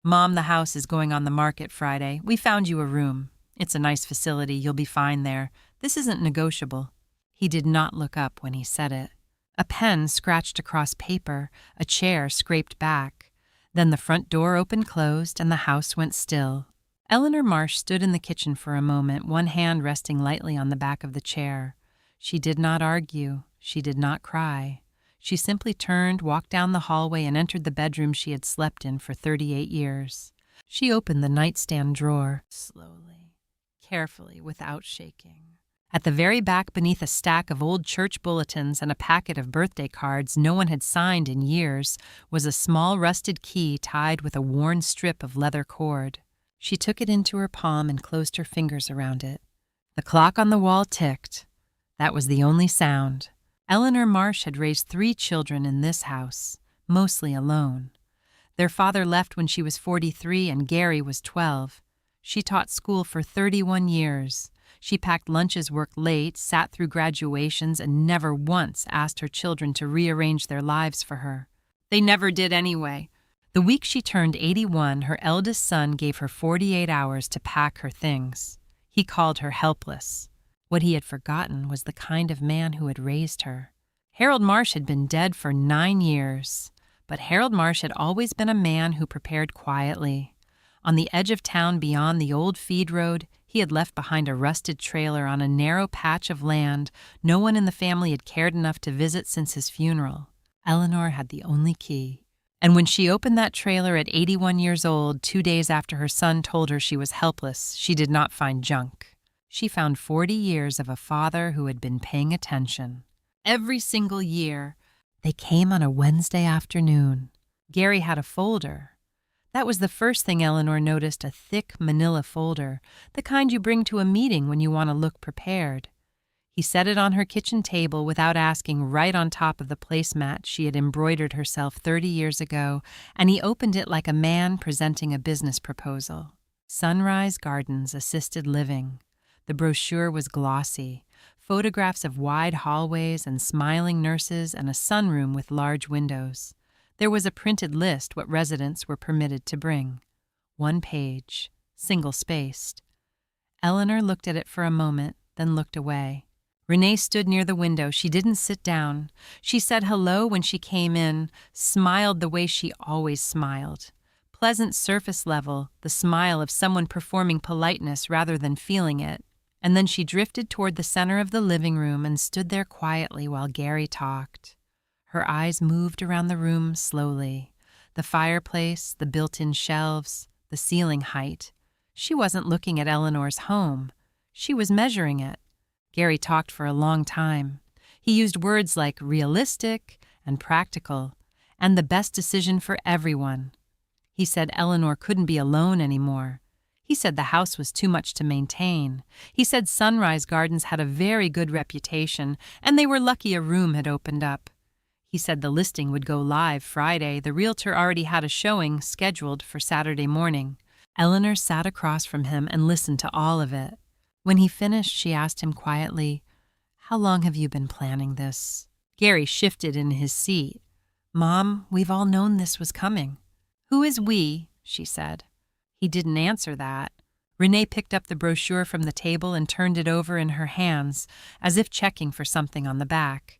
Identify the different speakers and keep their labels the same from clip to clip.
Speaker 1: "Mom, the house is going on the market Friday. We found you a room. It's a nice facility. You'll be fine there. This isn't negotiable." He did not look up when he said it. A pen scratched across paper, a chair scraped back. Then the front door opened-closed, and the house went still. Eleanor Marsh stood in the kitchen for a moment, one hand resting lightly on the back of the chair. She did not argue. She did not cry. She simply turned, walked down the hallway, and entered the bedroom she had slept in for 38 years. She opened the nightstand drawer, slowly, carefully, without shaking. At the very back, beneath a stack of old church bulletins and a packet of birthday cards no one had signed in years, was a small rusted key tied with a worn strip of leather cord. She took it into her palm and closed her fingers around it. The clock on the wall ticked. That was the only sound. Eleanor Marsh had raised 3 children in this house, mostly alone. Their father left when she was 43 and Gary was 12. She taught school for 31 years. She packed lunches, worked late, sat through graduations, and never once asked her children to rearrange their lives for her. They never did anyway. The week she turned 81, her eldest son gave her 48 hours to pack her things. He called her Helpless. What he had forgotten was the kind of man who had raised her. Harold Marsh had been dead for 9 years, but Harold Marsh had always been a man who prepared quietly. On the edge of town beyond the old feed road, he had left behind a rusted trailer on a narrow patch of land no one in the family had cared enough to visit since his funeral. Eleanor had the only key. And when she opened that trailer at 81 years old, 2 days after her son told her she was helpless, she did not find junk. She found 40 years of a father who had been paying attention. Every single year, they came on a Wednesday afternoon. Gary had a folder. That was the first thing Eleanor noticed, a thick manila folder, the kind you bring to a meeting when you want to look prepared. He set it on her kitchen table without asking, right on top of the placemat she had embroidered herself 30 years ago, and he opened it like a man presenting a business proposal. Sunrise Gardens Assisted Living. The brochure was glossy, photographs of wide hallways and smiling nurses and a sunroom with large windows. There was a printed list what residents were permitted to bring. 1 page, single-spaced. Eleanor looked at it for a moment, then looked away. Renee stood near the window. She didn't sit down. She said hello when she came in, smiled the way she always smiled. Pleasant surface level, the smile of someone performing politeness rather than feeling it. And then she drifted toward the center of the living room and stood there quietly while Gary talked. Her eyes moved around the room slowly. The fireplace, the built-in shelves, the ceiling height. She wasn't looking at Eleanor's home. She was measuring it. Gary talked for a long time. He used words like realistic and practical, and the best decision for everyone. He said Eleanor couldn't be alone anymore. He said the house was too much to maintain. He said Sunrise Gardens had a very good reputation, and they were lucky a room had opened up. He said the listing would go live Friday. The realtor already had a showing scheduled for Saturday morning. Eleanor sat across from him and listened to all of it. When he finished, she asked him quietly, "How long have you been planning this?" Gary shifted in his seat. "Mom, we've all known this was coming." "Who is we?" she said. He didn't answer that. Renee picked up the brochure from the table and turned it over in her hands, as if checking for something on the back.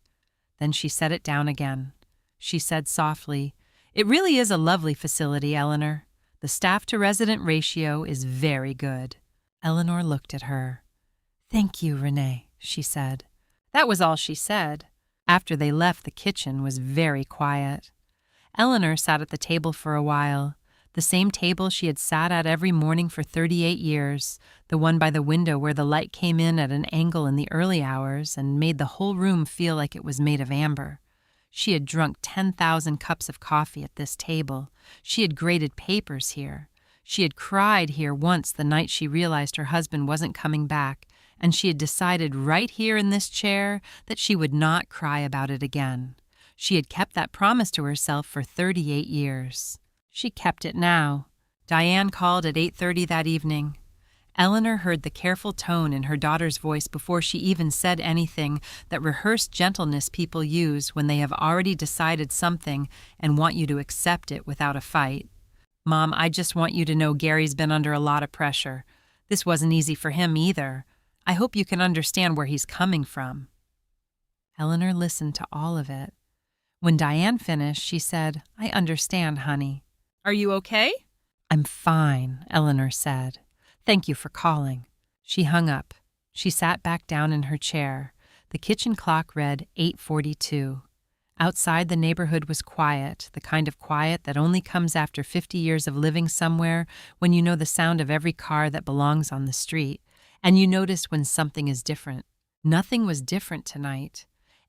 Speaker 1: Then she set it down again. She said softly, "It really is a lovely facility, Eleanor. The staff-to-resident ratio is very good." Eleanor looked at her. "Thank you, Renee," she said. That was all she said. After they left, the kitchen was very quiet. Eleanor sat at the table for a while, the same table she had sat at every morning for 38 years, the one by the window where the light came in at an angle in the early hours and made the whole room feel like it was made of amber. She had drunk 10,000 cups of coffee at this table. She had graded papers here. She had cried here once the night she realized her husband wasn't coming back, and she had decided right here in this chair that she would not cry about it again. She had kept that promise to herself for 38 years. She kept it now. Diane called at 8:30 that evening. Eleanor heard the careful tone in her daughter's voice before she even said anything, that rehearsed gentleness people use when they have already decided something and want you to accept it without a fight. Mom, I just want you to know Gary's been under a lot of pressure. This wasn't easy for him either. I hope you can understand where he's coming from." Eleanor listened to all of it. When Diane finished, she said, "I understand, honey." "Are you okay?" "I'm fine," Eleanor said. "Thank you for calling." She hung up. She sat back down in her chair. The kitchen clock read 8:42. Outside, the neighborhood was quiet, the kind of quiet that only comes after 50 years of living somewhere, when you know the sound of every car that belongs on the street, and you notice when something is different. Nothing was different tonight.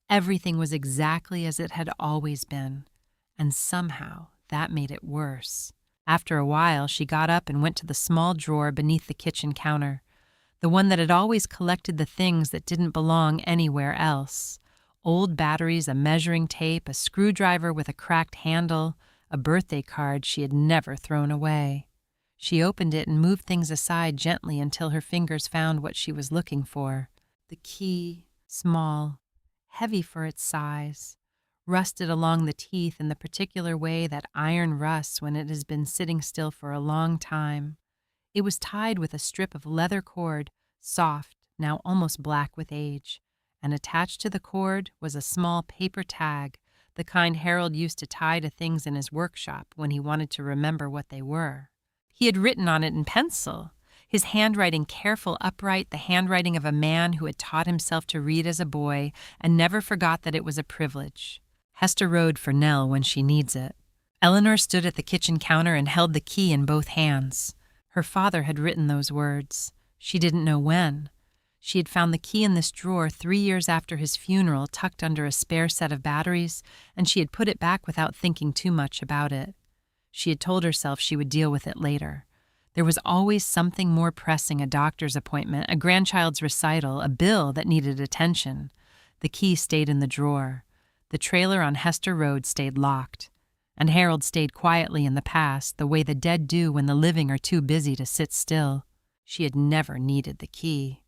Speaker 1: Everything was exactly as it had always been, and somehow that made it worse. After a while, she got up and went to the small drawer beneath the kitchen counter, the one that had always collected the things that didn't belong anywhere else. Old batteries, a measuring tape, a screwdriver with a cracked handle, a birthday card she had never thrown away. She opened it and moved things aside gently until her fingers found what she was looking for. The key, small, heavy for its size, rusted along the teeth in the particular way that iron rusts when it has been sitting still for a long time. It was tied with a strip of leather cord, soft, now almost black with age, and attached to the cord was a small paper tag, the kind Harold used to tie to things in his workshop when he wanted to remember what they were. He had written on it in pencil, his handwriting careful, upright, the handwriting of a man who had taught himself to read as a boy and never forgot that it was a privilege. Hester Road for Nell when she needs it. Eleanor stood at the kitchen counter and held the key in both hands. Her father had written those words. She didn't know when. She had found the key in this drawer 3 years after his funeral, tucked under a spare set of batteries, and she had put it back without thinking too much about it. She had told herself she would deal with it later. There was always something more pressing, a doctor's appointment, a grandchild's recital, a bill that needed attention. The key stayed in the drawer. The trailer on Hester Road stayed locked. And Harold stayed quietly in the past, the way the dead do when the living are too busy to sit still. She had never needed the key.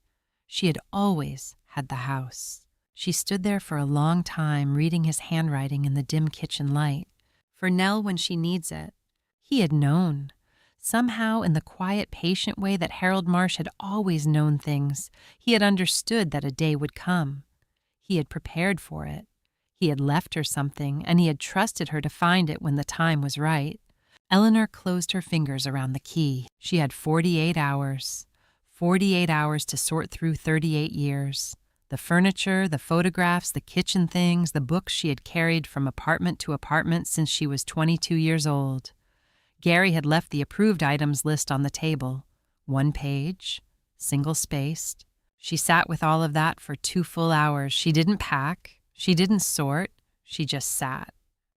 Speaker 1: She had always had the house. She stood there for a long time, reading his handwriting in the dim kitchen light. For Nell when she needs it. He had known. Somehow, in the quiet, patient way that Harold Marsh had always known things, he had understood that a day would come. He had prepared for it. He had left her something, and he had trusted her to find it when the time was right. Eleanor closed her fingers around the key. She had 48 hours. 48 hours to sort through 38 years. The furniture, the photographs, the kitchen things, the books she had carried from apartment to apartment since she was 22 years old. Gary had left the approved items list on the table. 1 page, single-spaced. She sat with all of that for 2 full hours. She didn't pack. She didn't sort. She just sat.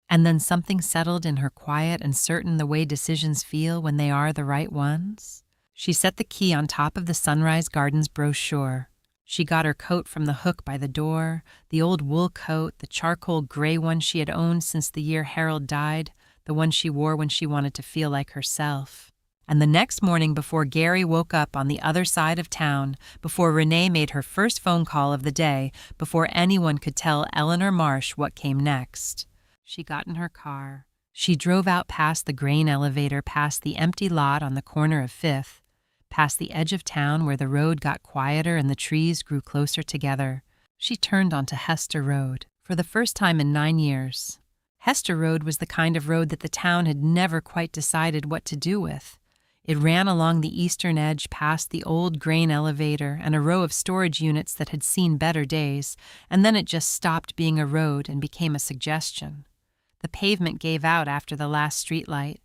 Speaker 1: And then something settled in her, quiet and certain, the way decisions feel when they are the right ones. She set the key on top of the Sunrise Gardens brochure. She got her coat from the hook by the door, the old wool coat, the charcoal gray one she had owned since the year Harold died, the one she wore when she wanted to feel like herself. And the next morning, before Gary woke up on the other side of town, before Renee made her first phone call of the day, before anyone could tell Eleanor Marsh what came next, she got in her car. She drove out past the grain elevator, past the empty lot on the corner of 5th, past the edge of town where the road got quieter and the trees grew closer together. She turned onto Hester Road for the first time in 9 years. Hester Road was the kind of road that the town had never quite decided what to do with. It ran along the eastern edge past the old grain elevator and a row of storage units that had seen better days, and then it just stopped being a road and became a suggestion. The pavement gave out after the last streetlight.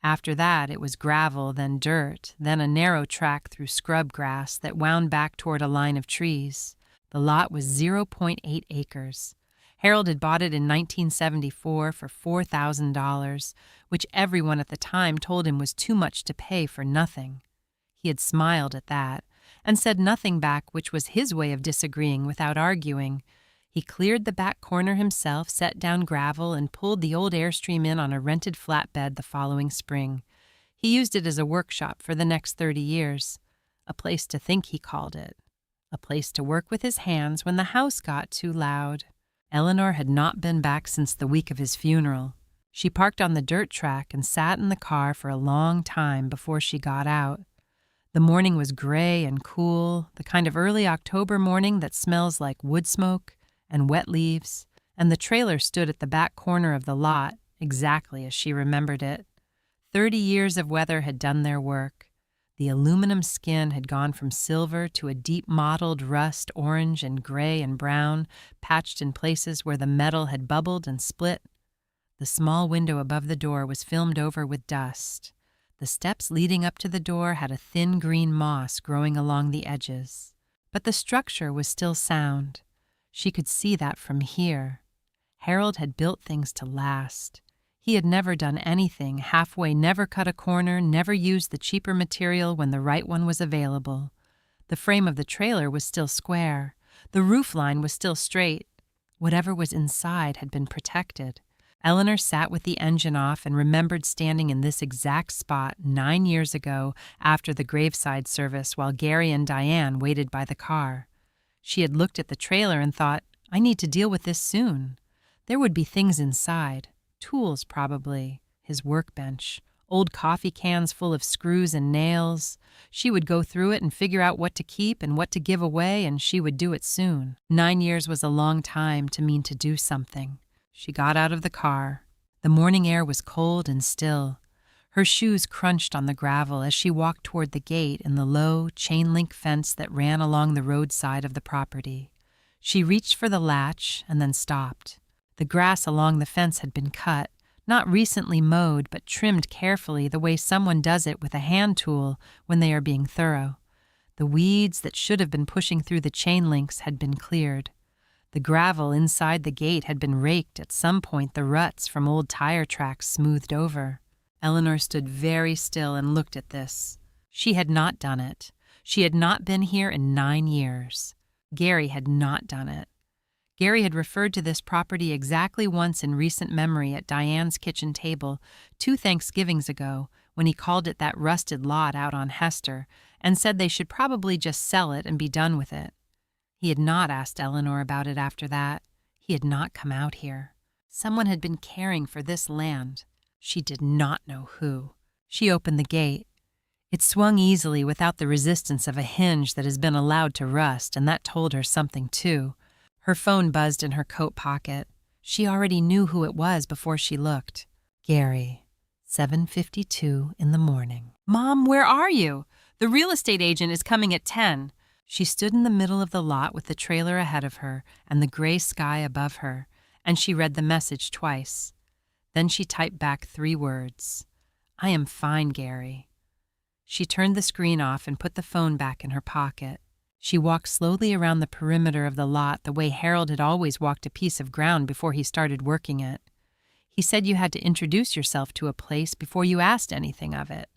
Speaker 1: After that, it was gravel, then dirt, then a narrow track through scrub grass that wound back toward a line of trees. The lot was 0.8 acres. Harold had bought it in 1974 for $4,000, which everyone at the time told him was too much to pay for nothing. He had smiled at that and said nothing back, which was his way of disagreeing without arguing. He cleared the back corner himself, set down gravel, and pulled the old Airstream in on a rented flatbed the following spring. He used it as a workshop for the next 30 years. A place to think, he called it. A place to work with his hands when the house got too loud. Eleanor had not been back since the week of his funeral. She parked on the dirt track and sat in the car for a long time before she got out. The morning was gray and cool, the kind of early October morning that smells like wood smoke and wet leaves, and the trailer stood at the back corner of the lot, exactly as she remembered it. 30 years of weather had done their work. The aluminum skin had gone from silver to a deep mottled rust orange and gray and brown, patched in places where the metal had bubbled and split. The small window above the door was filmed over with dust. The steps leading up to the door had a thin green moss growing along the edges. But the structure was still sound. She could see that from here. Harold had built things to last. He had never done anything halfway, never cut a corner, never used the cheaper material when the right one was available. The frame of the trailer was still square. The roof line was still straight. Whatever was inside had been protected. Eleanor sat with the engine off and remembered standing in this exact spot 9 years ago after the graveside service while Gary and Diane waited by the car. She had looked at the trailer and thought, I need to deal with this soon. There would be things inside. Tools, probably. His workbench. Old coffee cans full of screws and nails. She would go through it and figure out what to keep and what to give away, and she would do it soon. 9 years was a long time to mean to do something. She got out of the car. The morning air was cold and still. Her shoes crunched on the gravel as she walked toward the gate in the low, chain-link fence that ran along the roadside of the property. She reached for the latch and then stopped. The grass along the fence had been cut, not recently mowed, but trimmed carefully the way someone does it with a hand tool when they are being thorough. The weeds that should have been pushing through the chain links had been cleared. The gravel inside the gate had been raked at some point, the ruts from old tire tracks smoothed over. Eleanor stood very still and looked at this. She had not done it. She had not been here in 9 years. Gary had not done it. Gary had referred to this property exactly once in recent memory at Diane's kitchen table 2 Thanksgivings ago when he called it that rusted lot out on Hester and said they should probably just sell it and be done with it. He had not asked Eleanor about it after that. He had not come out here. Someone had been caring for this land. She did not know who. She opened the gate. It swung easily without the resistance of a hinge that has been allowed to rust, and that told her something too. Her phone buzzed in her coat pocket. She already knew who it was before she looked. Gary, 7:52 in the morning. Mom, where are you? The real estate agent is coming at 10. She stood in the middle of the lot with the trailer ahead of her and the gray sky above her, and she read the message twice. Then she typed back 3 words. I am fine, Gary. She turned the screen off and put the phone back in her pocket. She walked slowly around the perimeter of the lot the way Harold had always walked a piece of ground before he started working it. He said you had to introduce yourself to a place before you asked anything of it.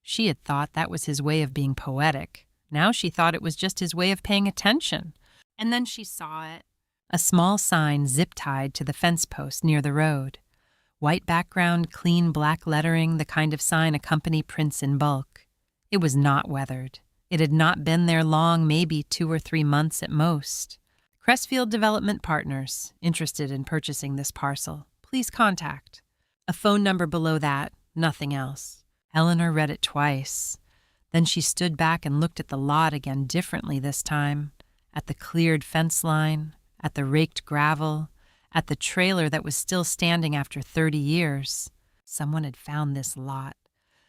Speaker 1: She had thought that was his way of being poetic. Now she thought it was just his way of paying attention. And then she saw it. A small sign zip-tied to the fence post near the road. White background, clean black lettering, the kind of sign a company prints in bulk. It was not weathered. It had not been there long, maybe 2 or 3 months at most. Crestfield Development Partners, interested in purchasing this parcel. Please contact. A phone number below that, nothing else. Eleanor read it twice. Then she stood back and looked at the lot again differently this time. At the cleared fence line, at the raked gravel, at the trailer that was still standing after 30 years. Someone had found this lot.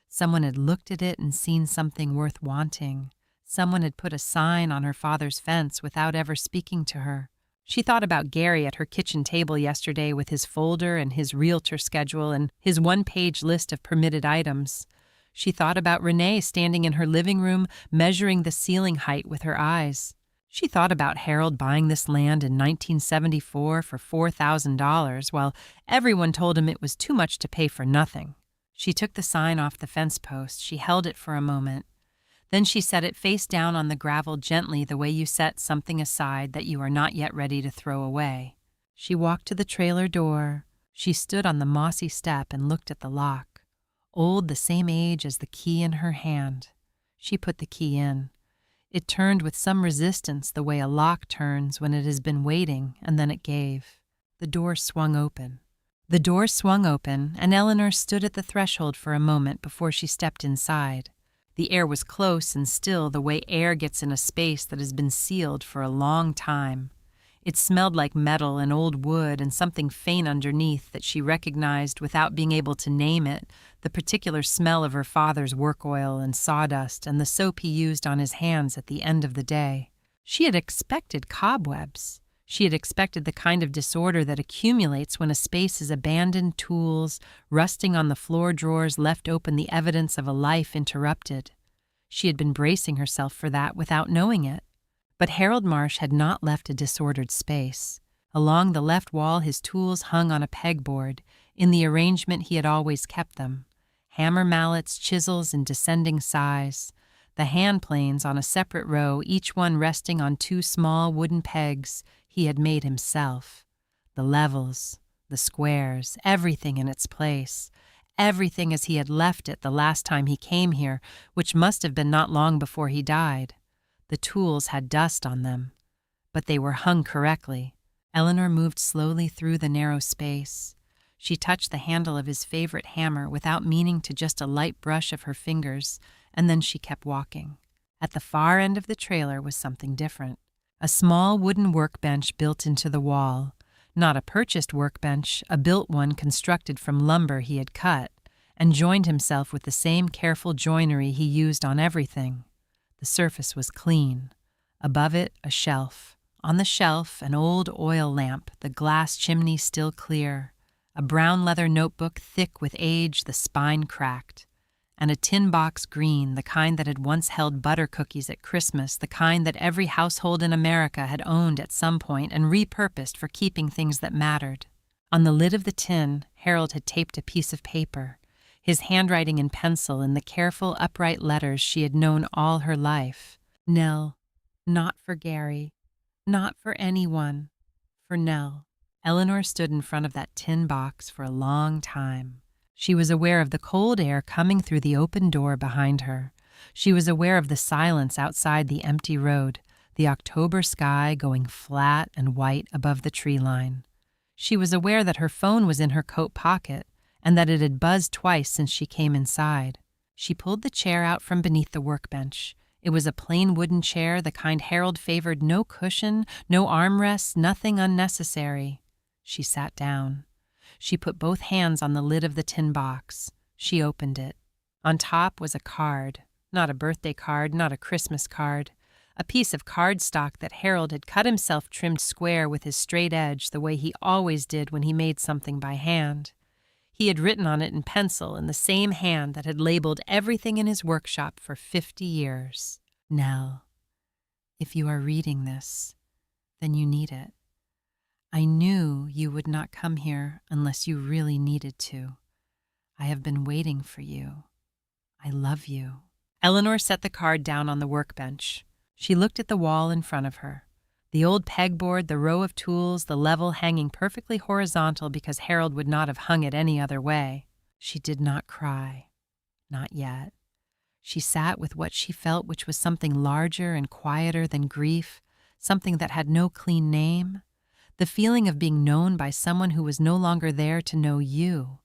Speaker 1: Someone had looked at it and seen something worth wanting. Someone had put a sign on her father's fence without ever speaking to her. She thought about Gary at her kitchen table yesterday with his folder and his realtor schedule and his 1-page list of permitted items. She thought about Renee standing in her living room, measuring the ceiling height with her eyes. She thought about Harold buying this land in 1974 for $4,000 while everyone told him it was too much to pay for nothing. She took the sign off the fence post. She held it for a moment. Then she set it face down on the gravel gently the way you set something aside that you are not yet ready to throw away. She walked to the trailer door. She stood on the mossy step and looked at the lock. Old, the same age as the key in her hand. She put the key in. It turned with some resistance the way a lock turns when it has been waiting, and then it gave. The door swung open. The door swung open, and Eleanor stood at the threshold for a moment before she stepped inside. The air was close and still, the way air gets in a space that has been sealed for a long time. It smelled like metal and old wood and something faint underneath that she recognized without being able to name it, the particular smell of her father's work oil and sawdust and the soap he used on his hands at the end of the day. She had expected cobwebs. She had expected the kind of disorder that accumulates when a space is abandoned, tools, rusting on the floor drawers left open, the evidence of a life interrupted. She had been bracing herself for that without knowing it. But Harold Marsh had not left a disordered space. Along the left wall his tools hung on a pegboard, in the arrangement he had always kept them. Hammer mallets, chisels in descending size. The hand planes on a separate row, each one resting on two small wooden pegs he had made himself. The levels, the squares, everything in its place. Everything as he had left it the last time he came here, which must have been not long before he died. The tools had dust on them, but they were hung correctly. Eleanor moved slowly through the narrow space. She touched the handle of his favorite hammer without meaning to, just a light brush of her fingers, and then she kept walking. At the far end of the trailer was something different. A small wooden workbench built into the wall. Not a purchased workbench, a built one constructed from lumber he had cut, and joined himself with the same careful joinery he used on everything. The surface was clean. Above it, a shelf. On the shelf, an old oil lamp, the glass chimney still clear. A brown leather notebook thick with age, the spine cracked. And a tin box green, the kind that had once held butter cookies at Christmas, the kind that every household in America had owned at some point and repurposed for keeping things that mattered. On the lid of the tin, Harold had taped a piece of paper, his handwriting in pencil in the careful, upright letters she had known all her life. Nell. Not for Gary. Not for anyone. For Nell. Eleanor stood in front of that tin box for a long time. She was aware of the cold air coming through the open door behind her. She was aware of the silence outside the empty road, the October sky going flat and white above the tree line. She was aware that her phone was in her coat pocket, and that it had buzzed twice since she came inside. She pulled the chair out from beneath the workbench. It was a plain wooden chair, the kind Harold favored, no cushion, no armrests, nothing unnecessary. She sat down. She put both hands on the lid of the tin box. She opened it. On top was a card, not a birthday card, not a Christmas card, a piece of cardstock that Harold had cut himself, trimmed square with his straight edge the way he always did when he made something by hand. He had written on it in pencil in the same hand that had labeled everything in his workshop for 50 years. Nell, if you are reading this, then you need it. I knew you would not come here unless you really needed to. I have been waiting for you. I love you. Eleanor set the card down on the workbench. She looked at the wall in front of her. The old pegboard, the row of tools, the level hanging perfectly horizontal because Harold would not have hung it any other way. She did not cry. Not yet. She sat with what she felt, which was something larger and quieter than grief, something that had no clean name. The feeling of being known by someone who was no longer there to know you.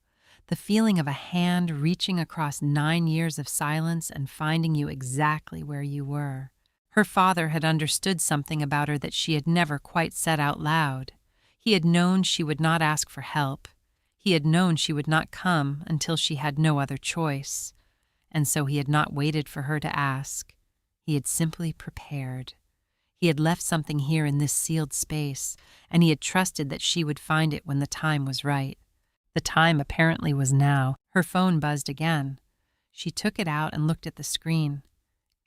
Speaker 1: The feeling of a hand reaching across 9 years of silence and finding you exactly where you were. Her father had understood something about her that she had never quite said out loud. He had known she would not ask for help. He had known she would not come until she had no other choice. And so he had not waited for her to ask. He had simply prepared. He had left something here in this sealed space, and he had trusted that she would find it when the time was right. The time apparently was now. Her phone buzzed again. She took it out and looked at the screen.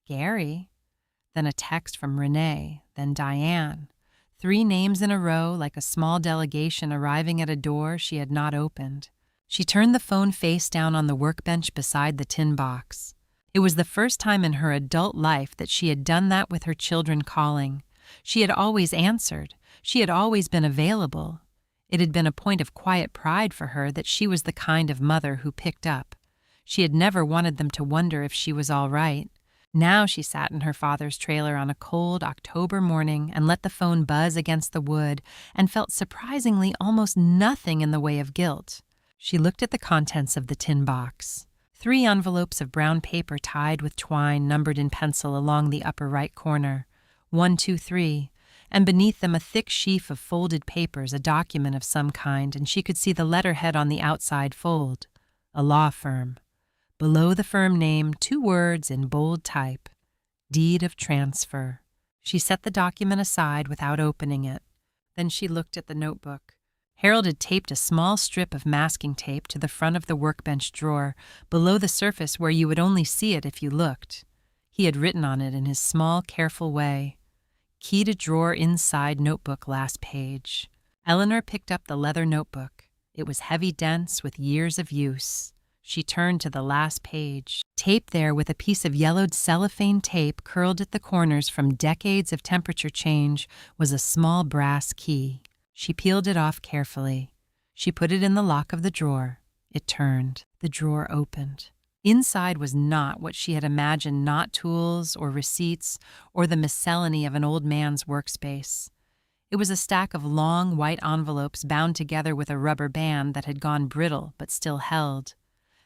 Speaker 1: Gary? Then a text from Renee, then Diane. 3 names in a row, like a small delegation arriving at a door she had not opened. She turned the phone face down on the workbench beside the tin box. It was the first time in her adult life that she had done that with her children calling. She had always answered. She had always been available. It had been a point of quiet pride for her that she was the kind of mother who picked up. She had never wanted them to wonder if she was all right. Now she sat in her father's trailer on a cold October morning and let the phone buzz against the wood and felt surprisingly almost nothing in the way of guilt. She looked at the contents of the tin box. 3 envelopes of brown paper tied with twine numbered in pencil along the upper right corner. 1, 2, 3. And beneath them a thick sheaf of folded papers, a document of some kind, and she could see the letterhead on the outside fold. A law firm. Below the firm name, 2 words in bold type. Deed of transfer. She set the document aside without opening it. Then she looked at the notebook. Harold had taped a small strip of masking tape to the front of the workbench drawer, below the surface where you would only see it if you looked. He had written on it in his small, careful way. Key to drawer inside notebook last page. Eleanor picked up the leather notebook. It was heavy, dense, with years of use. She turned to the last page. Taped there with a piece of yellowed cellophane tape curled at the corners from decades of temperature change was a small brass key. She peeled it off carefully. She put it in the lock of the drawer. It turned. The drawer opened. Inside was not what she had imagined, not tools or receipts or the miscellany of an old man's workspace. It was a stack of long white envelopes bound together with a rubber band that had gone brittle but still held.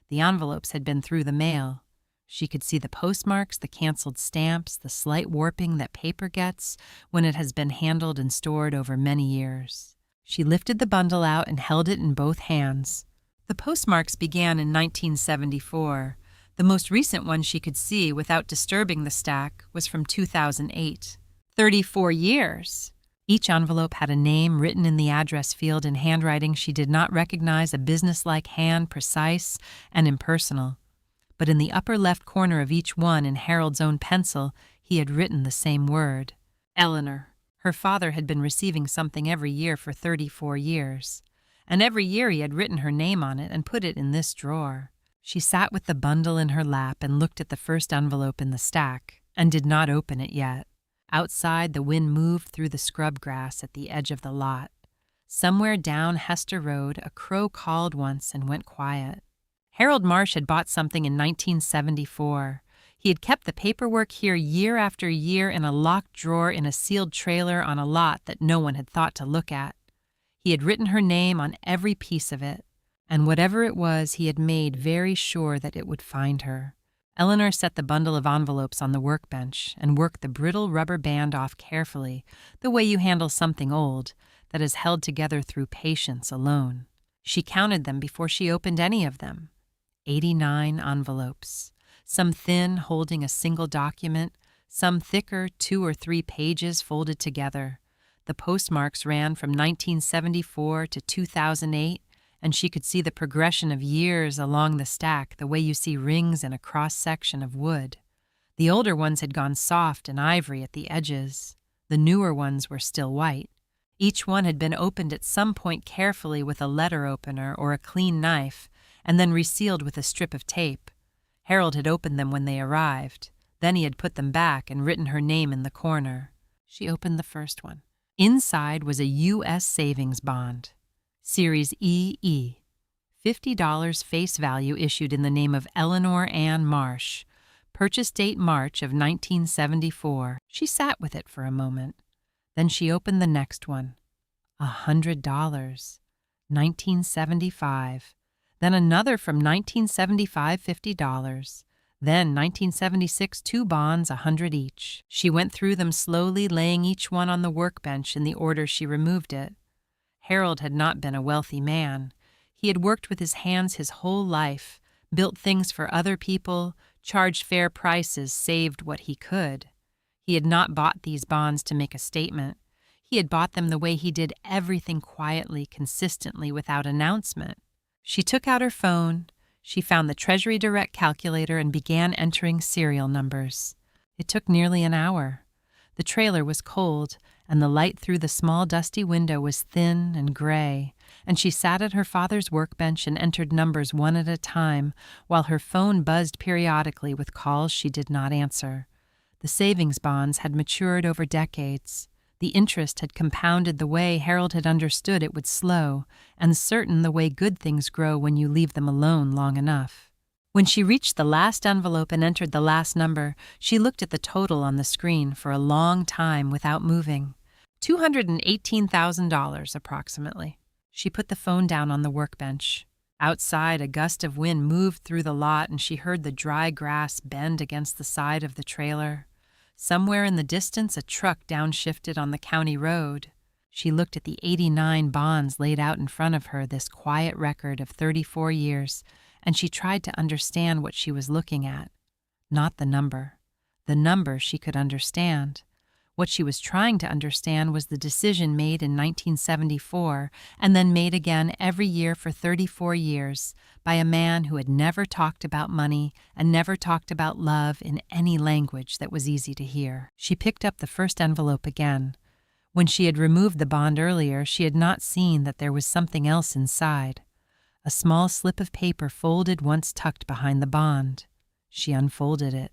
Speaker 1: The envelopes had been through the mail. She could see the postmarks, the canceled stamps, the slight warping that paper gets when it has been handled and stored over many years. She lifted the bundle out and held it in both hands. The postmarks began in 1974. The most recent one she could see without disturbing the stack was from 2008. 34 years! Each envelope had a name written in the address field in handwriting she did not recognize, a businesslike hand, precise and impersonal. But in the upper left corner of each one, in Harold's own pencil, he had written the same word. Eleanor. Her father had been receiving something every year for 34 years. And every year he had written her name on it and put it in this drawer. She sat with the bundle in her lap and looked at the first envelope in the stack, and did not open it yet. Outside, the wind moved through the scrub grass at the edge of the lot. Somewhere down Hester Road, a crow called once and went quiet. Harold Marsh had bought something in 1974. He had kept the paperwork here year after year in a locked drawer in a sealed trailer on a lot that no one had thought to look at. He had written her name on every piece of it, and whatever it was, he had made very sure that it would find her. Eleanor set the bundle of envelopes on the workbench and worked the brittle rubber band off carefully, the way you handle something old that is held together through patience alone. She counted them before she opened any of them. 89 envelopes, some thin, holding a single document, some thicker, 2 or 3 pages folded together. The postmarks ran from 1974 to 2008, and she could see the progression of years along the stack the way you see rings in a cross-section of wood. The older ones had gone soft and ivory at the edges. The newer ones were still white. Each one had been opened at some point carefully with a letter opener or a clean knife, and then resealed with a strip of tape. Harold had opened them when they arrived. Then he had put them back and written her name in the corner. She opened the first one. Inside was a U.S. savings bond. Series EE, $50 face value, issued in the name of Eleanor Ann Marsh. Purchase date March of 1974. She sat with it for a moment. Then she opened the next one. $100, 1975. Then another from 1975, $50. Then 1976, 2 bonds, $100 each. She went through them slowly, laying each one on the workbench in the order she removed it. Harold had not been a wealthy man. He had worked with his hands his whole life, built things for other people, charged fair prices, saved what he could. He had not bought these bonds to make a statement. He had bought them the way he did everything, quietly, consistently, without announcement. She took out her phone. She found the Treasury Direct calculator and began entering serial numbers. It took nearly an hour. The trailer was cold, and the light through the small dusty window was thin and gray, and she sat at her father's workbench and entered numbers one at a time, while her phone buzzed periodically with calls she did not answer. The savings bonds had matured over decades. The interest had compounded the way Harold had understood it would slow, and certain the way good things grow when you leave them alone long enough. When she reached the last envelope and entered the last number, she looked at the total on the screen for a long time without moving. $218,000 approximately. She put the phone down on the workbench. Outside, a gust of wind moved through the lot and she heard the dry grass bend against the side of the trailer. Somewhere in the distance, a truck downshifted on the county road. She looked at the 89 bonds laid out in front of her, this quiet record of 34 years, and she tried to understand what she was looking at. Not the number. The number she could understand. What she was trying to understand was the decision made in 1974 and then made again every year for 34 years by a man who had never talked about money and never talked about love in any language that was easy to hear. She picked up the first envelope again. When she had removed the bond earlier, she had not seen that there was something else inside. A small slip of paper folded once tucked behind the bond. She unfolded it.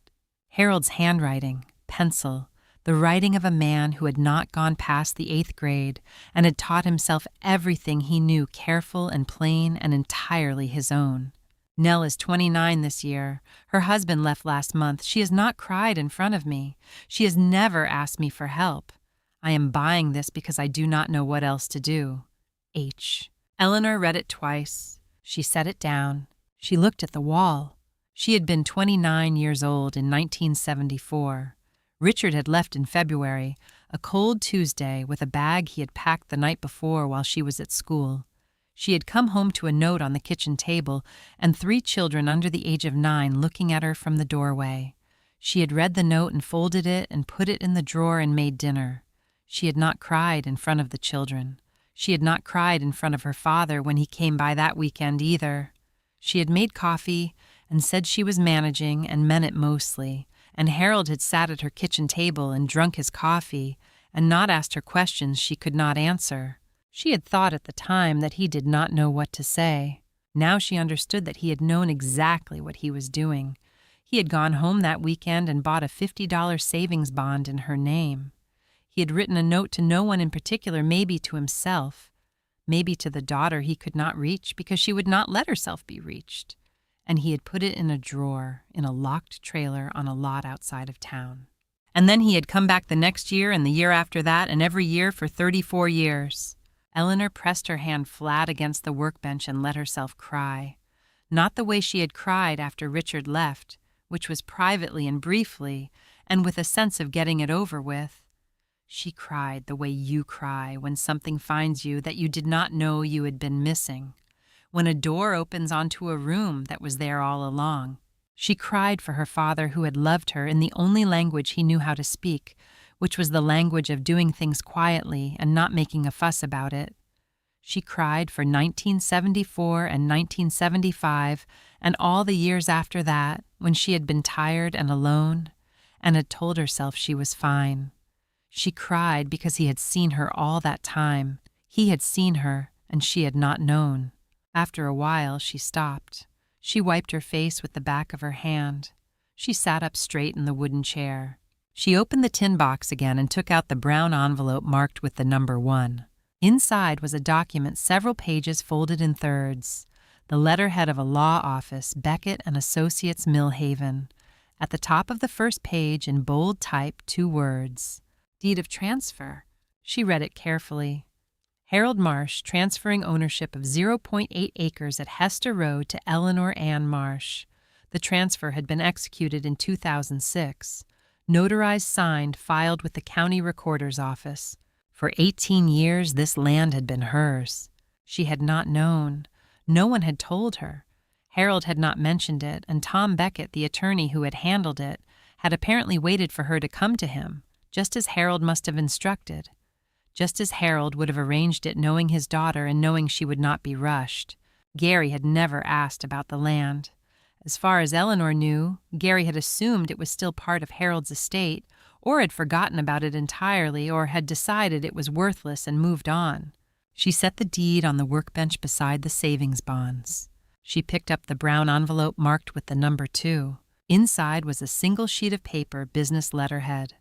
Speaker 1: Harold's handwriting, pencil, the writing of a man who had not gone past the 8th grade and had taught himself everything he knew careful and plain and entirely his own. Nell is 29 this year. Her husband left last month. She has not cried in front of me. She has never asked me for help. I am buying this because I do not know what else to do. H. Eleanor read it twice. She set it down. She looked at the wall. She had been 29 years old in 1974. Richard had left in February, a cold Tuesday, with a bag he had packed the night before while she was at school. She had come home to a note on the kitchen table and 3 children under the age of 9 looking at her from the doorway. She had read the note and folded it and put it in the drawer and made dinner. She had not cried in front of the children. She had not cried in front of her father when he came by that weekend either. She had made coffee and said she was managing and meant it mostly, and Harold had sat at her kitchen table and drunk his coffee and not asked her questions she could not answer. She had thought at the time that he did not know what to say. Now she understood that he had known exactly what he was doing. He had gone home that weekend and bought a $50 savings bond in her name. He had written a note to no one in particular, maybe to himself, maybe to the daughter he could not reach because she would not let herself be reached. And he had put it in a drawer in a locked trailer on a lot outside of town. And then he had come back the next year and the year after that and every year for 34 years. Eleanor pressed her hand flat against the workbench and let herself cry. Not the way she had cried after Richard left, which was privately and briefly, and with a sense of getting it over with. She cried the way you cry when something finds you that you did not know you had been missing. When a door opens onto a room that was there all along. She cried for her father who had loved her in the only language he knew how to speak, which was the language of doing things quietly and not making a fuss about it. She cried for 1974 and 1975 and all the years after that when she had been tired and alone and had told herself she was fine. She cried because he had seen her all that time. He had seen her and she had not known. After a while, she stopped. She wiped her face with the back of her hand. She sat up straight in the wooden chair. She opened the tin box again and took out the brown envelope marked with the number 1. Inside was a document several pages folded in thirds. The letterhead of a law office, Beckett and Associates, Millhaven. At the top of the first page, in bold type, 2 words. Deed of transfer. She read it carefully. Harold Marsh transferring ownership of 0.8 acres at Hester Road to Eleanor Ann Marsh. The transfer had been executed in 2006. Notarized, signed, filed with the county recorder's office. For 18 years, this land had been hers. She had not known. No one had told her. Harold had not mentioned it, and Tom Beckett, the attorney who had handled it, had apparently waited for her to come to him, just as Harold must have instructed. Just as Harold would have arranged it, knowing his daughter and knowing she would not be rushed. Gary had never asked about the land. As far as Eleanor knew, Gary had assumed it was still part of Harold's estate, or had forgotten about it entirely, or had decided it was worthless and moved on. She set the deed on the workbench beside the savings bonds. She picked up the brown envelope marked with the number 2. Inside was a single sheet of paper, business letterhead.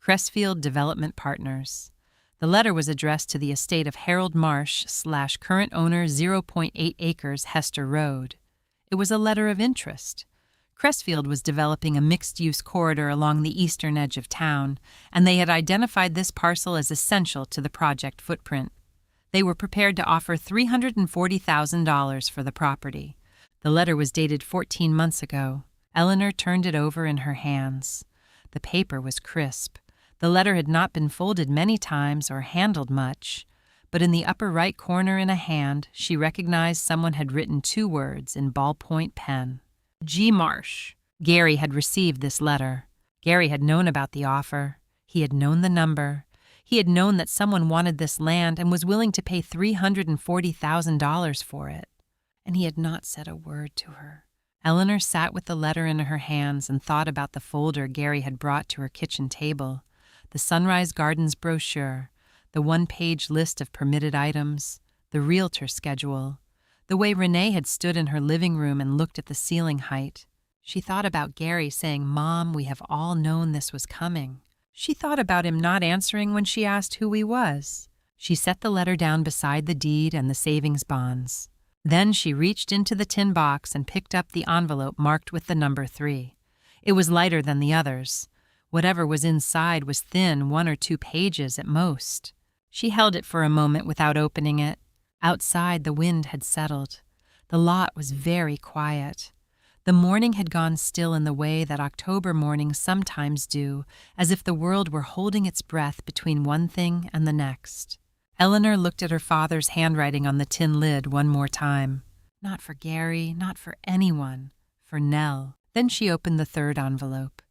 Speaker 1: Crestfield Development Partners. The letter was addressed to the estate of Harold Marsh / current owner 0.8 acres Hester Road. It was a letter of interest. Crestfield was developing a mixed-use corridor along the eastern edge of town, and they had identified this parcel as essential to the project footprint. They were prepared to offer $340,000 for the property. The letter was dated 14 months ago. Eleanor turned it over in her hands. The paper was crisp. The letter had not been folded many times or handled much, but in the upper right corner in a hand, she recognized someone had written 2 words in ballpoint pen. G. Marsh. Gary had received this letter. Gary had known about the offer. He had known the number. He had known that someone wanted this land and was willing to pay $340,000 for it. And he had not said a word to her. Eleanor sat with the letter in her hands and thought about the folder Gary had brought to her kitchen table, the Sunrise Gardens brochure, the 1-page list of permitted items, the realtor schedule, the way Renee had stood in her living room and looked at the ceiling height. She thought about Gary saying, "Mom, we have all known this was coming." She thought about him not answering when she asked who he was. She set the letter down beside the deed and the savings bonds. Then she reached into the tin box and picked up the envelope marked with the number 3. It was lighter than the others. Whatever was inside was thin, 1 or 2 pages at most. She held it for a moment without opening it. Outside, the wind had settled. The lot was very quiet. The morning had gone still in the way that October mornings sometimes do, as if the world were holding its breath between one thing and the next. Eleanor looked at her father's handwriting on the tin lid one more time. Not for Gary, not for anyone, for Nell. Then she opened the 3rd envelope.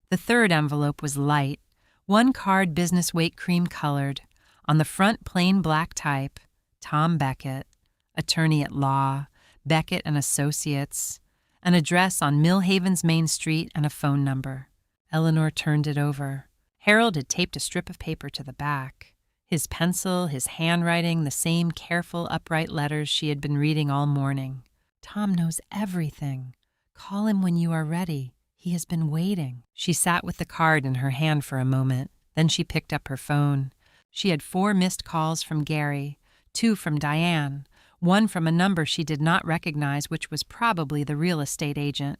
Speaker 1: The 3rd envelope was light, 1 card business weight cream colored. On the front, plain black type, Tom Beckett, attorney at law, Beckett and Associates, an address on Millhaven's Main Street and a phone number. Eleanor turned it over. Harold had taped a strip of paper to the back. His pencil, his handwriting, the same careful, upright letters she had been reading all morning. Tom knows everything. Call him when you are ready. He has been waiting. She sat with the card in her hand for a moment. Then she picked up her phone. She had 4 missed calls from Gary, 2 from Diane, 1 from a number she did not recognize, which was probably the real estate agent.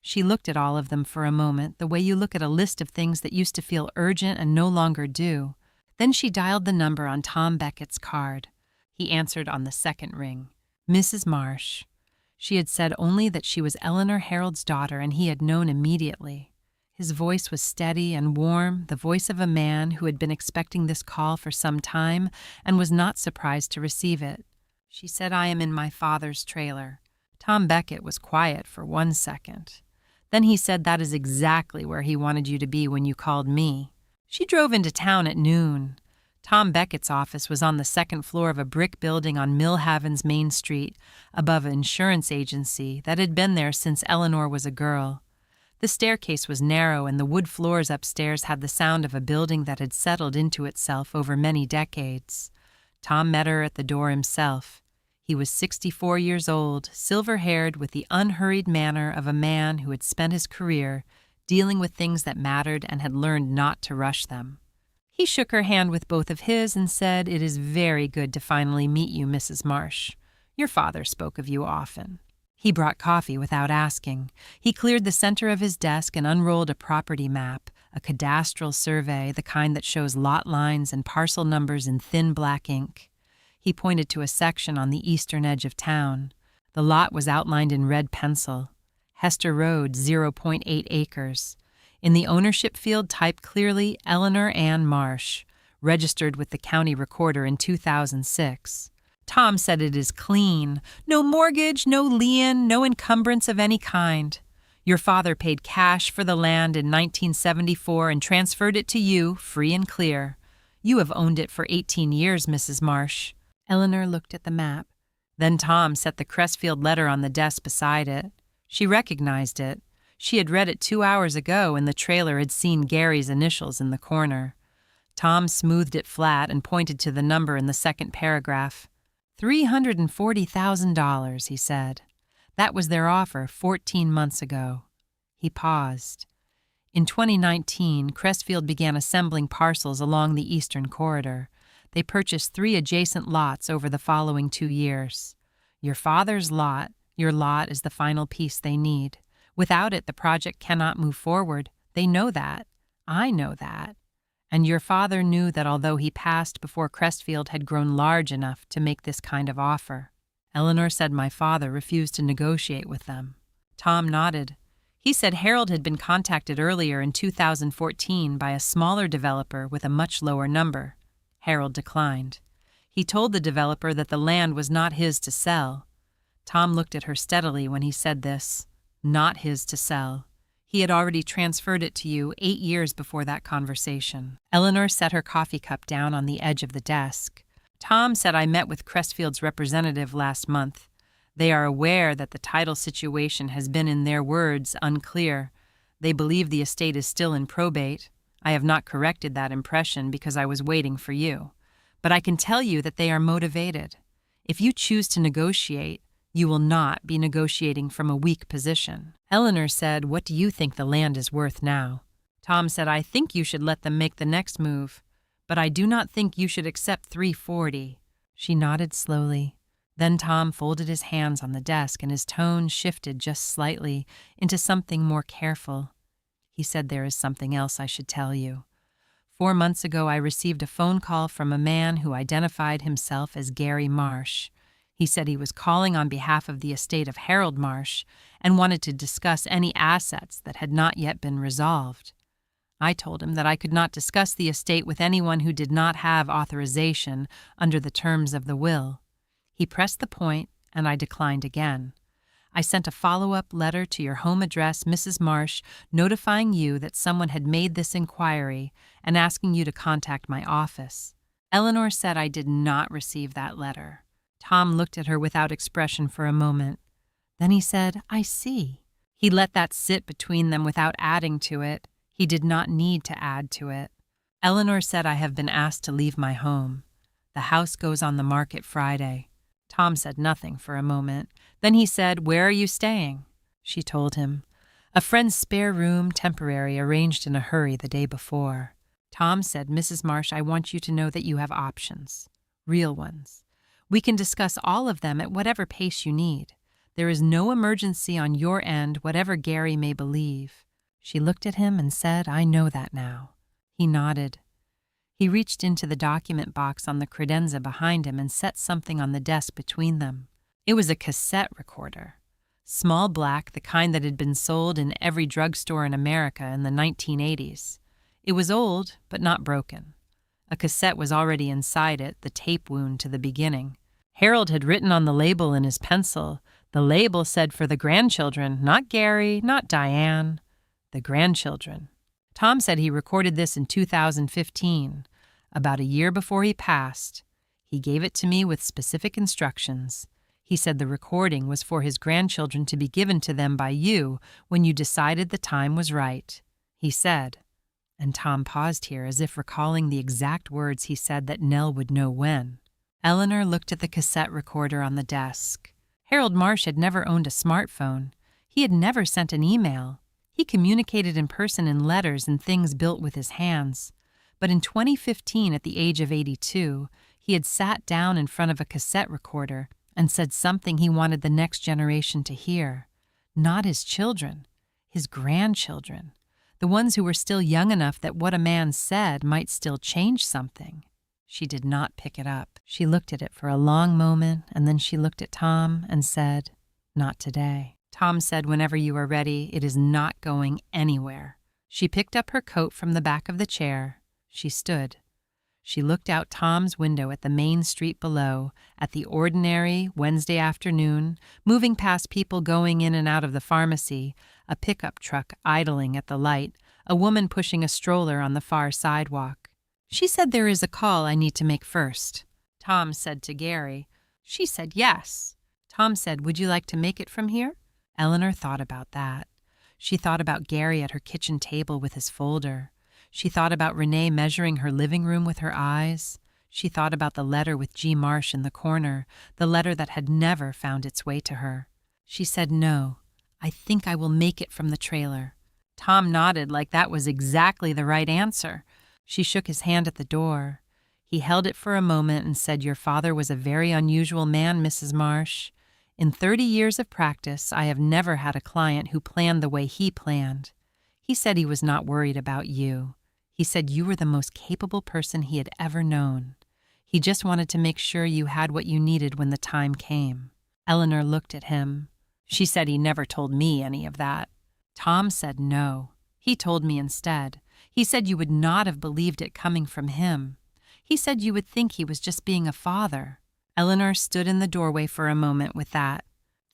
Speaker 1: She looked at all of them for a moment, the way you look at a list of things that used to feel urgent and no longer do. Then she dialed the number on Tom Beckett's card. He answered on the 2nd ring. Mrs. Marsh. She had said only that she was Eleanor Harold's daughter, and he had known immediately. His voice was steady and warm, the voice of a man who had been expecting this call for some time and was not surprised to receive it. She said, "I am in my father's trailer." Tom Beckett was quiet for 1 second. Then he said, "That is exactly where he wanted you to be when you called me." She drove into town at noon. Tom Beckett's office was on the 2nd floor of a brick building on Millhaven's Main Street, above an insurance agency that had been there since Eleanor was a girl. The staircase was narrow, and the wood floors upstairs had the sound of a building that had settled into itself over many decades. Tom met her at the door himself. He was 64 years old, silver-haired, with the unhurried manner of a man who had spent his career dealing with things that mattered and had learned not to rush them. He shook her hand with both of his and said, "It is very good to finally meet you, Mrs. Marsh. Your father spoke of you often." He brought coffee without asking. He cleared the center of his desk and unrolled a property map, a cadastral survey, the kind that shows lot lines and parcel numbers in thin black ink. He pointed to a section on the eastern edge of town. The lot was outlined in red pencil. Hester Road, 0.8 acres. In the ownership field, typed clearly Eleanor Ann Marsh, registered with the county recorder in 2006. Tom said, "It is clean. No mortgage, no lien, no encumbrance of any kind. Your father paid cash for the land in 1974 and transferred it to you, free and clear. You have owned it for 18 years, Mrs. Marsh." Eleanor looked at the map. Then Tom set the Crestfield letter on the desk beside it. She recognized it. She had read it 2 hours ago, and the trailer had seen Gary's initials in the corner. Tom smoothed it flat and pointed to the number in the 2nd paragraph. $340,000, he said. That was their offer 14 months ago. He paused. In 2019, Crestfield began assembling parcels along the eastern corridor. They purchased 3 adjacent lots over the following 2 years. Your father's lot, Your lot is the final piece they need. Without it, the project cannot move forward. They know that. I know that. And your father knew that although he passed before Crestfield had grown large enough to make this kind of offer. Eleanor said my father refused to negotiate with them. Tom nodded. He said Harold had been contacted earlier in 2014 by a smaller developer with a much lower number. Harold declined. He told the developer that the land was not his to sell. Tom looked at her steadily when he said this. Not his to sell. He had already transferred it to you 8 years before that conversation. Eleanor set her coffee cup down on the edge of the desk. Tom said I met with Crestfield's representative last month. They are aware that the title situation has been, in their words, unclear. They believe the estate is still in probate. I have not corrected that impression because I was waiting for you. But I can tell you that they are motivated. If you choose to negotiate, you will not be negotiating from a weak position. Eleanor said, what do you think the land is worth now? Tom said, I think you should let them make the next move, but I do not think you should accept $340. She nodded slowly. Then Tom folded his hands on the desk and his tone shifted just slightly into something more careful. He said, there is something else I should tell you. 4 months ago, I received a phone call from a man who identified himself as Gary Marsh. He said he was calling on behalf of the estate of Harold Marsh and wanted to discuss any assets that had not yet been resolved. I told him that I could not discuss the estate with anyone who did not have authorization under the terms of the will. He pressed the point, and I declined again. I sent a follow-up letter to your home address, Mrs. Marsh, notifying you that someone had made this inquiry and asking you to contact my office. Eleanor said I did not receive that letter. Tom looked at her without expression for a moment. Then he said, I see. He let that sit between them without adding to it. He did not need to add to it. Eleanor said I have been asked to leave my home. The house goes on the market Friday. Tom said nothing for a moment. Then he said, where are you staying? She told him. A friend's spare room, temporary, arranged in a hurry the day before. Tom said, Mrs. Marsh, I want you to know that you have options. Real ones. We can discuss all of them at whatever pace you need. There is no emergency on your end, whatever Gary may believe. She looked at him and said, I know that now. He nodded. He reached into the document box on the credenza behind him and set something on the desk between them. It was a cassette recorder. Small black, the kind that had been sold in every drugstore in America in the 1980s. It was old, but not broken. A cassette was already inside it, the tape wound to the beginning. Harold had written on the label in his pencil. The label said for the grandchildren, not Gary, not Diane, the grandchildren. Tom said he recorded this in 2015, about a year before he passed. He gave it to me with specific instructions. He said the recording was for his grandchildren to be given to them by you when you decided the time was right. He said, and Tom paused here as if recalling the exact words he said that Nell would know when. Eleanor looked at the cassette recorder on the desk. Harold Marsh had never owned a smartphone. He had never sent an email. He communicated in person in letters and things built with his hands. But in 2015, at the age of 82, he had sat down in front of a cassette recorder and said something he wanted the next generation to hear. Not his children, his grandchildren, the ones who were still young enough that what a man said might still change something. She did not pick it up. She looked at it for a long moment, and then she looked at Tom and said, not today. Tom said, whenever you are ready, it is not going anywhere. She picked up her coat from the back of the chair. She stood. She looked out Tom's window at the main street below, at the ordinary Wednesday afternoon, moving past people going in and out of the pharmacy, a pickup truck idling at the light, a woman pushing a stroller on the far sidewalk. She said, there is a call I need to make first. Tom said to Gary. She said yes. Tom said, would you like to make it from here? Eleanor thought about that. She thought about Gary at her kitchen table with his folder. She thought about Renee measuring her living room with her eyes. She thought about the letter with G. Marsh in the corner, the letter that had never found its way to her. She said, no, I think I will make it from the trailer. Tom nodded like that was exactly the right answer. She shook his hand at the door. He held it for a moment and said, your father was a very unusual man, Mrs. Marsh. In 30 years of practice, I have never had a client who planned the way he planned. He said he was not worried about you. He said you were the most capable person he had ever known. He just wanted to make sure you had what you needed when the time came. Eleanor looked at him. She said he never told me any of that. Tom said no. He told me instead. He said you would not have believed it coming from him. He said you would think he was just being a father. Eleanor stood in the doorway for a moment with that.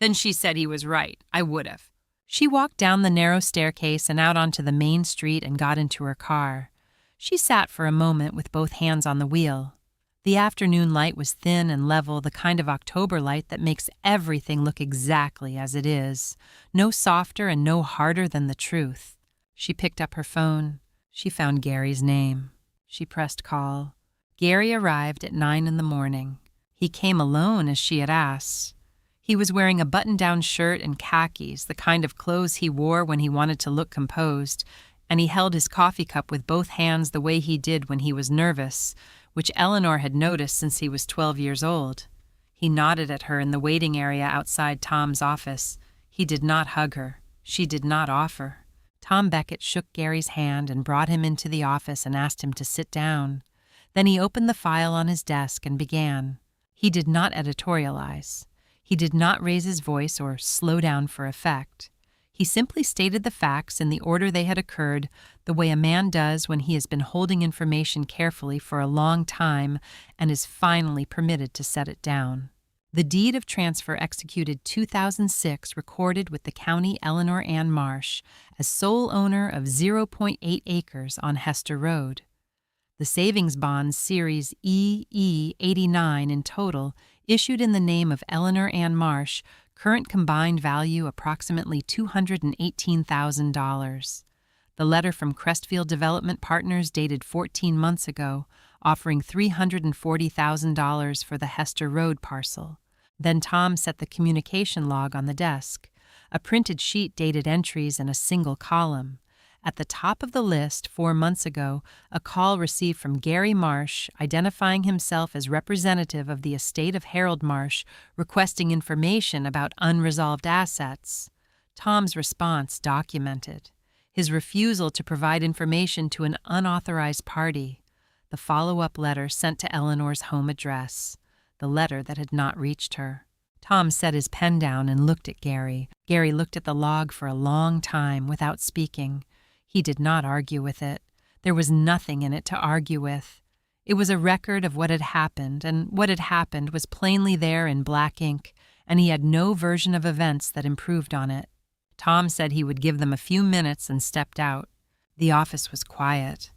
Speaker 1: Then she said he was right. I would have. She walked down the narrow staircase and out onto the main street and got into her car. She sat for a moment with both hands on the wheel. The afternoon light was thin and level, the kind of October light that makes everything look exactly as it is, no softer and no harder than the truth. She picked up her phone. She found Gary's name. She pressed call. Gary arrived at 9 a.m. He came alone as she had asked. He was wearing a button-down shirt and khakis, the kind of clothes he wore when he wanted to look composed, and he held his coffee cup with both hands the way he did when he was nervous, which Eleanor had noticed since he was 12 years old. He nodded at her in the waiting area outside Tom's office. He did not hug her. She did not offer. Tom Beckett shook Gary's hand and brought him into the office and asked him to sit down. Then he opened the file on his desk and began. He did not editorialize. He did not raise his voice or slow down for effect. He simply stated the facts in the order they had occurred, the way a man does when he has been holding information carefully for a long time and is finally permitted to set it down. The deed of transfer executed 2006 recorded with the county Eleanor Ann Marsh as sole owner of 0.8 acres on Hester Road. The savings bonds series EE89 in total, issued in the name of Eleanor Ann Marsh, current combined value approximately $218,000. The letter from Crestfield Development Partners dated 14 months ago, offering $340,000 for the Hester Road parcel. Then Tom set the communication log on the desk. A printed sheet dated entries in a single column. At the top of the list, 4 months ago, a call received from Gary Marsh, identifying himself as representative of the estate of Harold Marsh, requesting information about unresolved assets. Tom's response documented. His refusal to provide information to an unauthorized party. The follow-up letter sent to Eleanor's home address. The letter that had not reached her. Tom set his pen down and looked at Gary. Gary looked at the log for a long time without speaking. He did not argue with it. There was nothing in it to argue with. It was a record of what had happened, and what had happened was plainly there in black ink, and he had no version of events that improved on it. Tom said he would give them a few minutes and stepped out. The office was quiet.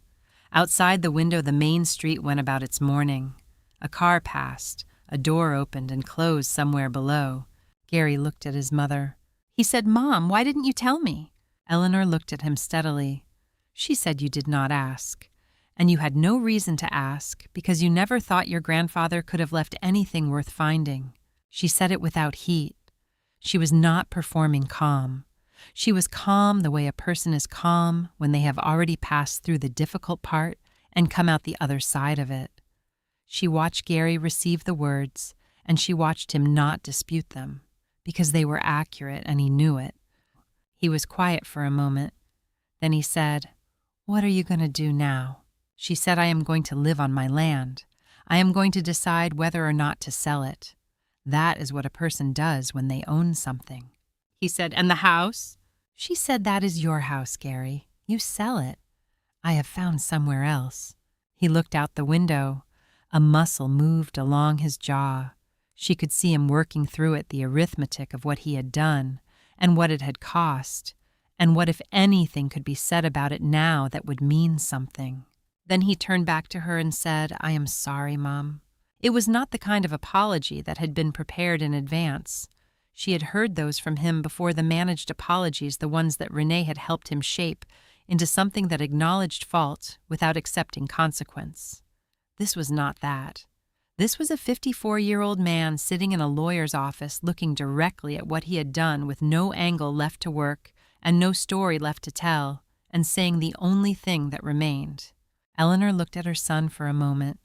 Speaker 1: Outside the window, the main street went about its morning. A car passed. A door opened and closed somewhere below. Gary looked at his mother. He said, "Mom, why didn't you tell me?" Eleanor looked at him steadily. She said you did not ask. And you had no reason to ask, because you never thought your grandfather could have left anything worth finding. She said it without heat. She was not performing calm. She was calm the way a person is calm when they have already passed through the difficult part and come out the other side of it. She watched Gary receive the words, and she watched him not dispute them, because they were accurate and he knew it. He was quiet for a moment. Then he said, "What are you going to do now?" She said, "I am going to live on my land. I am going to decide whether or not to sell it. That is what a person does when they own something." He said, "And the house?" She said, "That is your house, Gary. You sell it. I have found somewhere else." He looked out the window. A muscle moved along his jaw. She could see him working through it, the arithmetic of what he had done, and what it had cost, and what, if anything, could be said about it now that would mean something. Then he turned back to her and said, "I am sorry, Mom." It was not the kind of apology that had been prepared in advance. She had heard those from him before, the managed apologies, the ones that Renee had helped him shape into something that acknowledged fault without accepting consequence. This was not that. This was a 54-year-old man sitting in a lawyer's office looking directly at what he had done with no angle left to work and no story left to tell, and saying the only thing that remained. Eleanor looked at her son for a moment.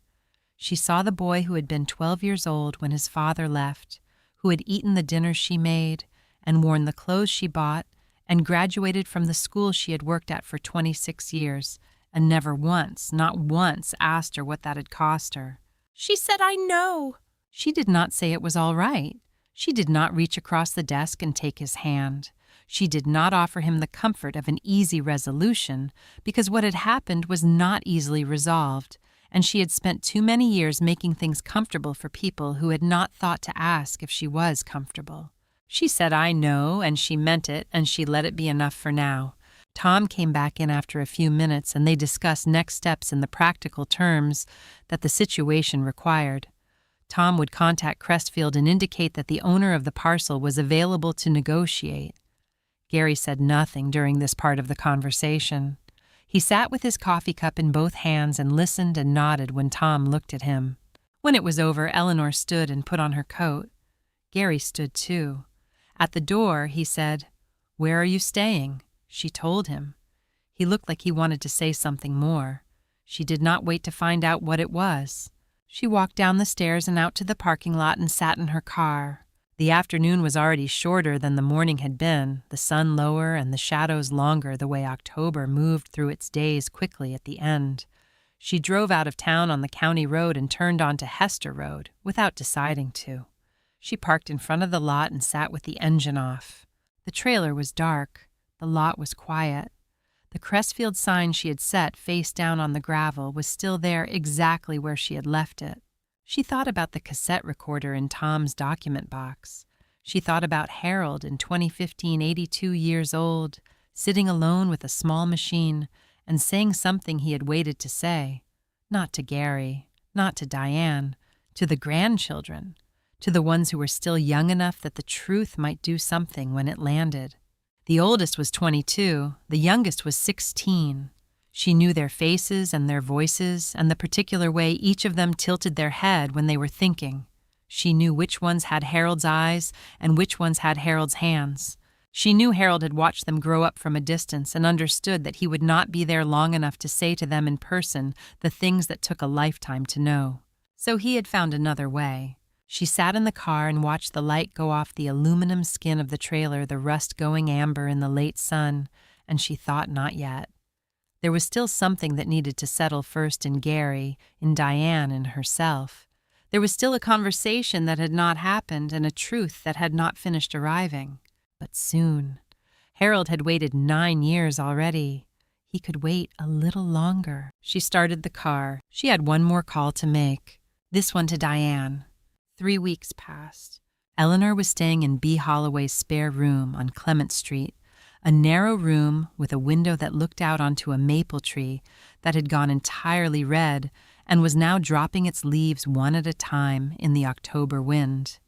Speaker 1: She saw the boy who had been 12 years old when his father left, who had eaten the dinners she made and worn the clothes she bought and graduated from the school she had worked at for 26 years and never once, not once, asked her what that had cost her. She said, "I know." She did not say it was all right. She did not reach across the desk and take his hand. She did not offer him the comfort of an easy resolution, because what had happened was not easily resolved, and she had spent too many years making things comfortable for people who had not thought to ask if she was comfortable. She said, "I know," and she meant it, and she let it be enough for now. Tom came back in after a few minutes, and they discussed next steps in the practical terms that the situation required. Tom would contact Crestfield and indicate that the owner of the parcel was available to negotiate. Gary said nothing during this part of the conversation. He sat with his coffee cup in both hands and listened and nodded when Tom looked at him. When it was over, Eleanor stood and put on her coat. Gary stood too. At the door, he said, "Where are you staying?" She told him. He looked like he wanted to say something more. She did not wait to find out what it was. She walked down the stairs and out to the parking lot and sat in her car. The afternoon was already shorter than the morning had been, the sun lower and the shadows longer, the way October moved through its days quickly at the end. She drove out of town on the county road and turned onto Hester Road without deciding to. She parked in front of the lot and sat with the engine off. The trailer was dark. The lot was quiet. The Crestfield sign she had set face down on the gravel was still there exactly where she had left it. She thought about the cassette recorder in Tom's document box. She thought about Harold in 2015, 82 years old, sitting alone with a small machine and saying something he had waited to say. Not to Gary, not to Diane, to the grandchildren, to the ones who were still young enough that the truth might do something when it landed. The oldest was 22, the youngest was 16. She knew their faces and their voices and the particular way each of them tilted their head when they were thinking. She knew which ones had Harold's eyes and which ones had Harold's hands. She knew Harold had watched them grow up from a distance and understood that he would not be there long enough to say to them in person the things that took a lifetime to know. So he had found another way. She sat in the car and watched the light go off the aluminum skin of the trailer, the rust going amber in the late sun, and she thought not yet. There was still something that needed to settle first in Gary, in Diane, and herself. There was still a conversation that had not happened and a truth that had not finished arriving. But soon. Harold had waited 9 years already. He could wait a little longer. She started the car. She had one more call to make. This one to Diane. 3 weeks passed. Eleanor was staying in B. Holloway's spare room on Clement Street, a narrow room with a window that looked out onto a maple tree that had gone entirely red and was now dropping its leaves one at a time in the October wind.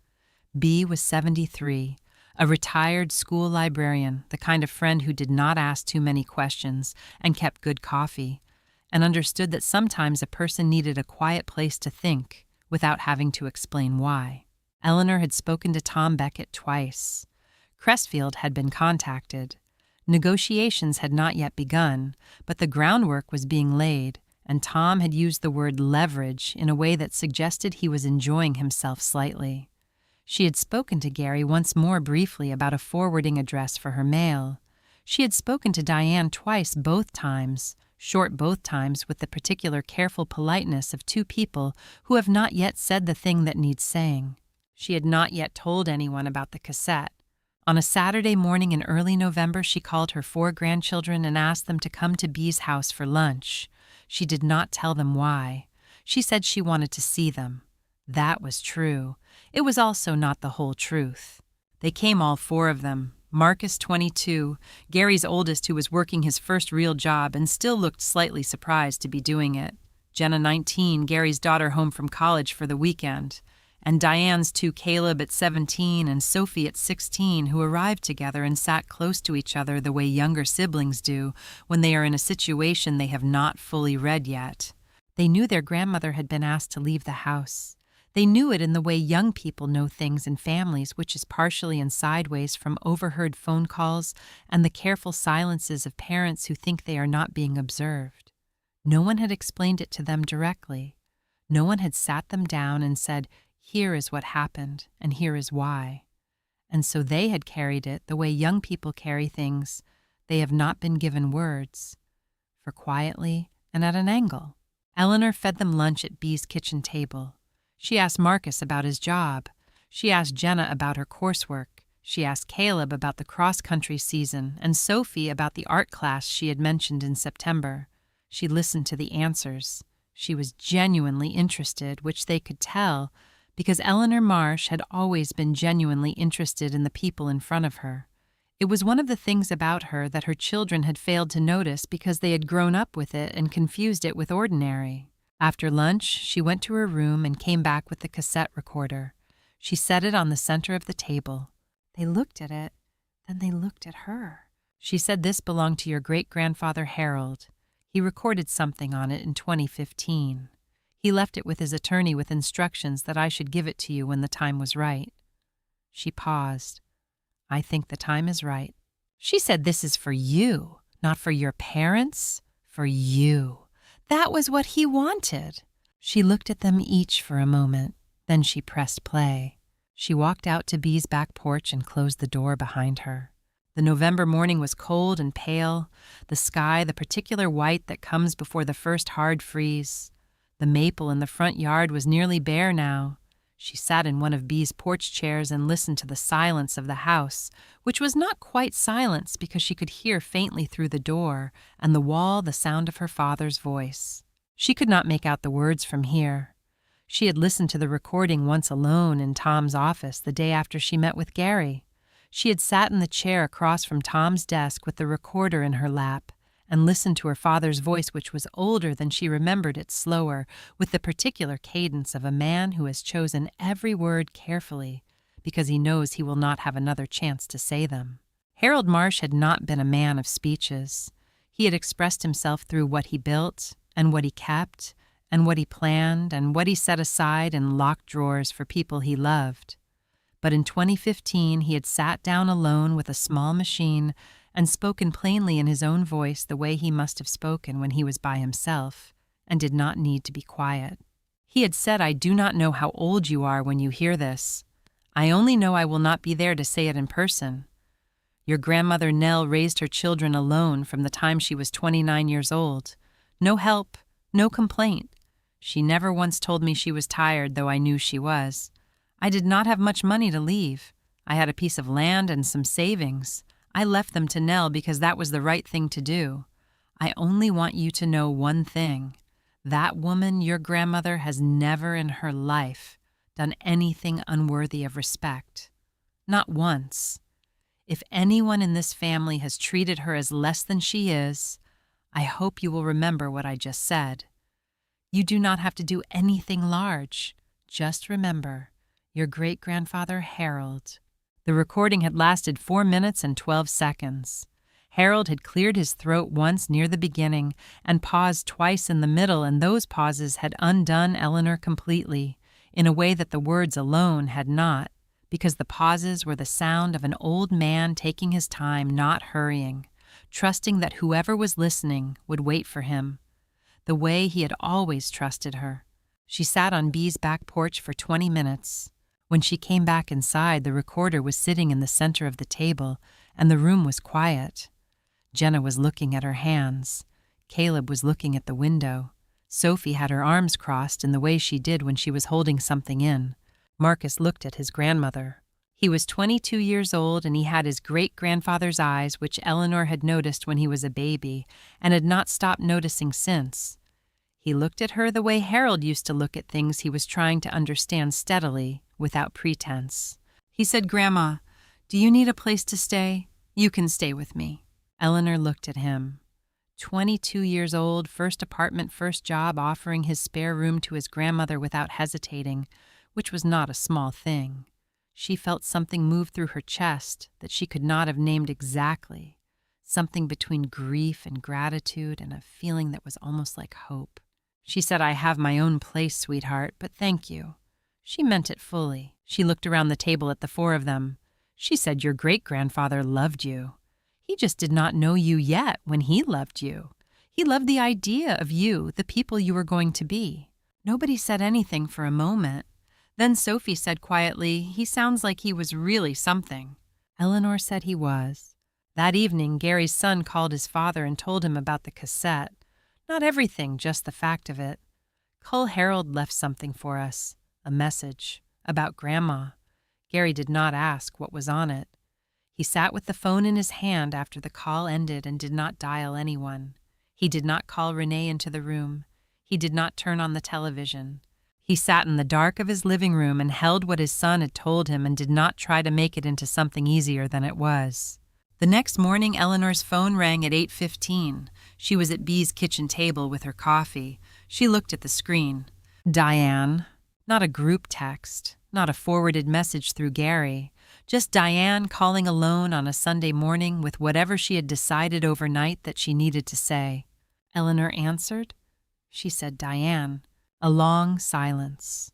Speaker 1: B was 73, a retired school librarian, the kind of friend who did not ask too many questions and kept good coffee, and understood that sometimes a person needed a quiet place to think without having to explain why. Eleanor had spoken to Tom Beckett twice. Crestfield had been contacted. Negotiations had not yet begun, but the groundwork was being laid, and Tom had used the word leverage in a way that suggested he was enjoying himself slightly. She had spoken to Gary once more briefly about a forwarding address for her mail. She had spoken to Diane twice, both times, short both times with the particular careful politeness of two people who have not yet said the thing that needs saying. She had not yet told anyone about the cassette. On a Saturday morning in early November, she called her 4 grandchildren and asked them to come to Bee's house for lunch. She did not tell them why. She said she wanted to see them. That was true. It was also not the whole truth. They came, all 4 of them. Marcus, 22, Gary's oldest, who was working his first real job and still looked slightly surprised to be doing it. Jenna, 19, Gary's daughter home from college for the weekend. And Diane's 2, Caleb at 17 and Sophie at 16, who arrived together and sat close to each other the way younger siblings do when they are in a situation they have not fully read yet. They knew their grandmother had been asked to leave the house. They knew it in the way young people know things in families, which is partially and sideways from overheard phone calls and the careful silences of parents who think they are not being observed. No one had explained it to them directly. No one had sat them down and said, Here is what happened, and here is why. And so they had carried it the way young people carry things they have not been given words, for quietly and at an angle. Eleanor fed them lunch at Bee's kitchen table. She asked Marcus about his job. She asked Jenna about her coursework. She asked Caleb about the cross-country season and Sophie about the art class she had mentioned in September. She listened to the answers. She was genuinely interested, which they could tell, because Eleanor Marsh had always been genuinely interested in the people in front of her. It was one of the things about her that her children had failed to notice because they had grown up with it and confused it with ordinary. After lunch, she went to her room and came back with the cassette recorder. She set it on the center of the table. They looked at it, then they looked at her. She said this belonged to your great-grandfather Harold. He recorded something on it in 2015. He left it with his attorney with instructions that I should give it to you when the time was right. She paused. I think the time is right. She said this is for you, not for your parents, for you. That was what he wanted. She looked at them each for a moment, then she pressed play. She walked out to Bee's back porch and closed the door behind her. The November morning was cold and pale, the sky the particular white that comes before the first hard freeze. The maple in the front yard was nearly bare now. She sat in one of Bee's porch chairs and listened to the silence of the house, which was not quite silence because she could hear faintly through the door and the wall the sound of her father's voice. She could not make out the words from here. She had listened to the recording once alone in Tom's office the day after she met with Gary. She had sat in the chair across from Tom's desk with the recorder in her lap and listened to her father's voice, which was older than she remembered it, slower, with the particular cadence of a man who has chosen every word carefully because he knows he will not have another chance to say them. Harold Marsh had not been a man of speeches. He had expressed himself through what he built and what he kept and what he planned and what he set aside in locked drawers for people he loved. But in 2015, he had sat down alone with a small machine and spoken plainly in his own voice the way he must have spoken when he was by himself and did not need to be quiet. He had said, I do not know how old you are when you hear this. I only know I will not be there to say it in person. Your grandmother Nell raised her children alone from the time she was 29 years old. No help, no complaint. She never once told me she was tired, though I knew she was. I did not have much money to leave. I had a piece of land and some savings. I left them to Nell because that was the right thing to do. I only want you to know one thing. That woman, your grandmother, has never in her life done anything unworthy of respect. Not once. If anyone in this family has treated her as less than she is, I hope you will remember what I just said. You do not have to do anything large. Just remember, your great-grandfather Harold. The recording had lasted 4 minutes and 12 seconds. Harold had cleared his throat once near the beginning and paused twice in the middle, and those pauses had undone Eleanor completely, in a way that the words alone had not, because the pauses were the sound of an old man taking his time, not hurrying, trusting that whoever was listening would wait for him, the way he had always trusted her. She sat on Bee's back porch for 20 minutes. When she came back inside, the recorder was sitting in the center of the table, and the room was quiet. Jenna was looking at her hands. Caleb was looking at the window. Sophie had her arms crossed in the way she did when she was holding something in. Marcus looked at his grandmother. He was 22 years old, and he had his great-grandfather's eyes, which Eleanor had noticed when he was a baby, and had not stopped noticing since. He looked at her the way Harold used to look at things he was trying to understand steadily, without pretense. He said, Grandma, do you need a place to stay? You can stay with me. Eleanor looked at him. 22 years old, first apartment, first job, offering his spare room to his grandmother without hesitating, which was not a small thing. She felt something move through her chest that she could not have named exactly, something between grief and gratitude and a feeling that was almost like hope. She said, I have my own place, sweetheart, but thank you. She meant it fully. She looked around the table at the four of them. She said, your great-grandfather loved you. He just did not know you yet when he loved you. He loved the idea of you, the people you were going to be. Nobody said anything for a moment. Then Sophie said quietly, "He sounds like he was really something." Eleanor said he was. That evening, Gary's son called his father and told him about the cassette. Not everything, just the fact of it. Cull Harold left something for us, a message, about Grandma. Gary did not ask what was on it. He sat with the phone in his hand after the call ended and did not dial anyone. He did not call Renee into the room. He did not turn on the television. He sat in the dark of his living room and held what his son had told him and did not try to make it into something easier than it was. The next morning, Eleanor's phone rang at 8:15. She was at Bee's kitchen table with her coffee. She looked at the screen. Diane. Not a group text, not a forwarded message through Gary. Just Diane calling alone on a Sunday morning with whatever she had decided overnight that she needed to say. Eleanor answered. She said Diane. A long silence.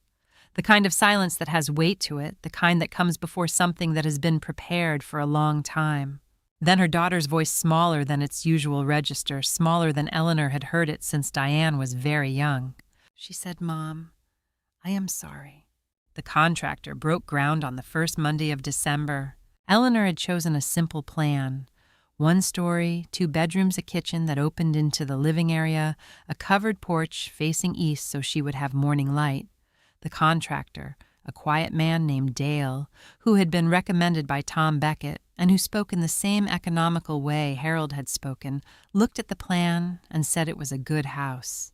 Speaker 1: The kind of silence that has weight to it, the kind that comes before something that has been prepared for a long time. Then her daughter's voice, smaller than its usual register, smaller than Eleanor had heard it since Diane was very young. She said, "Mom, I am sorry." The contractor broke ground on the first Monday of December. Eleanor had chosen a simple plan. 1 story, 2 bedrooms, a kitchen that opened into the living area, a covered porch facing east so she would have morning light. The contractor, a quiet man named Dale, who had been recommended by Tom Beckett and who spoke in the same economical way Harold had spoken, looked at the plan and said it was a good house.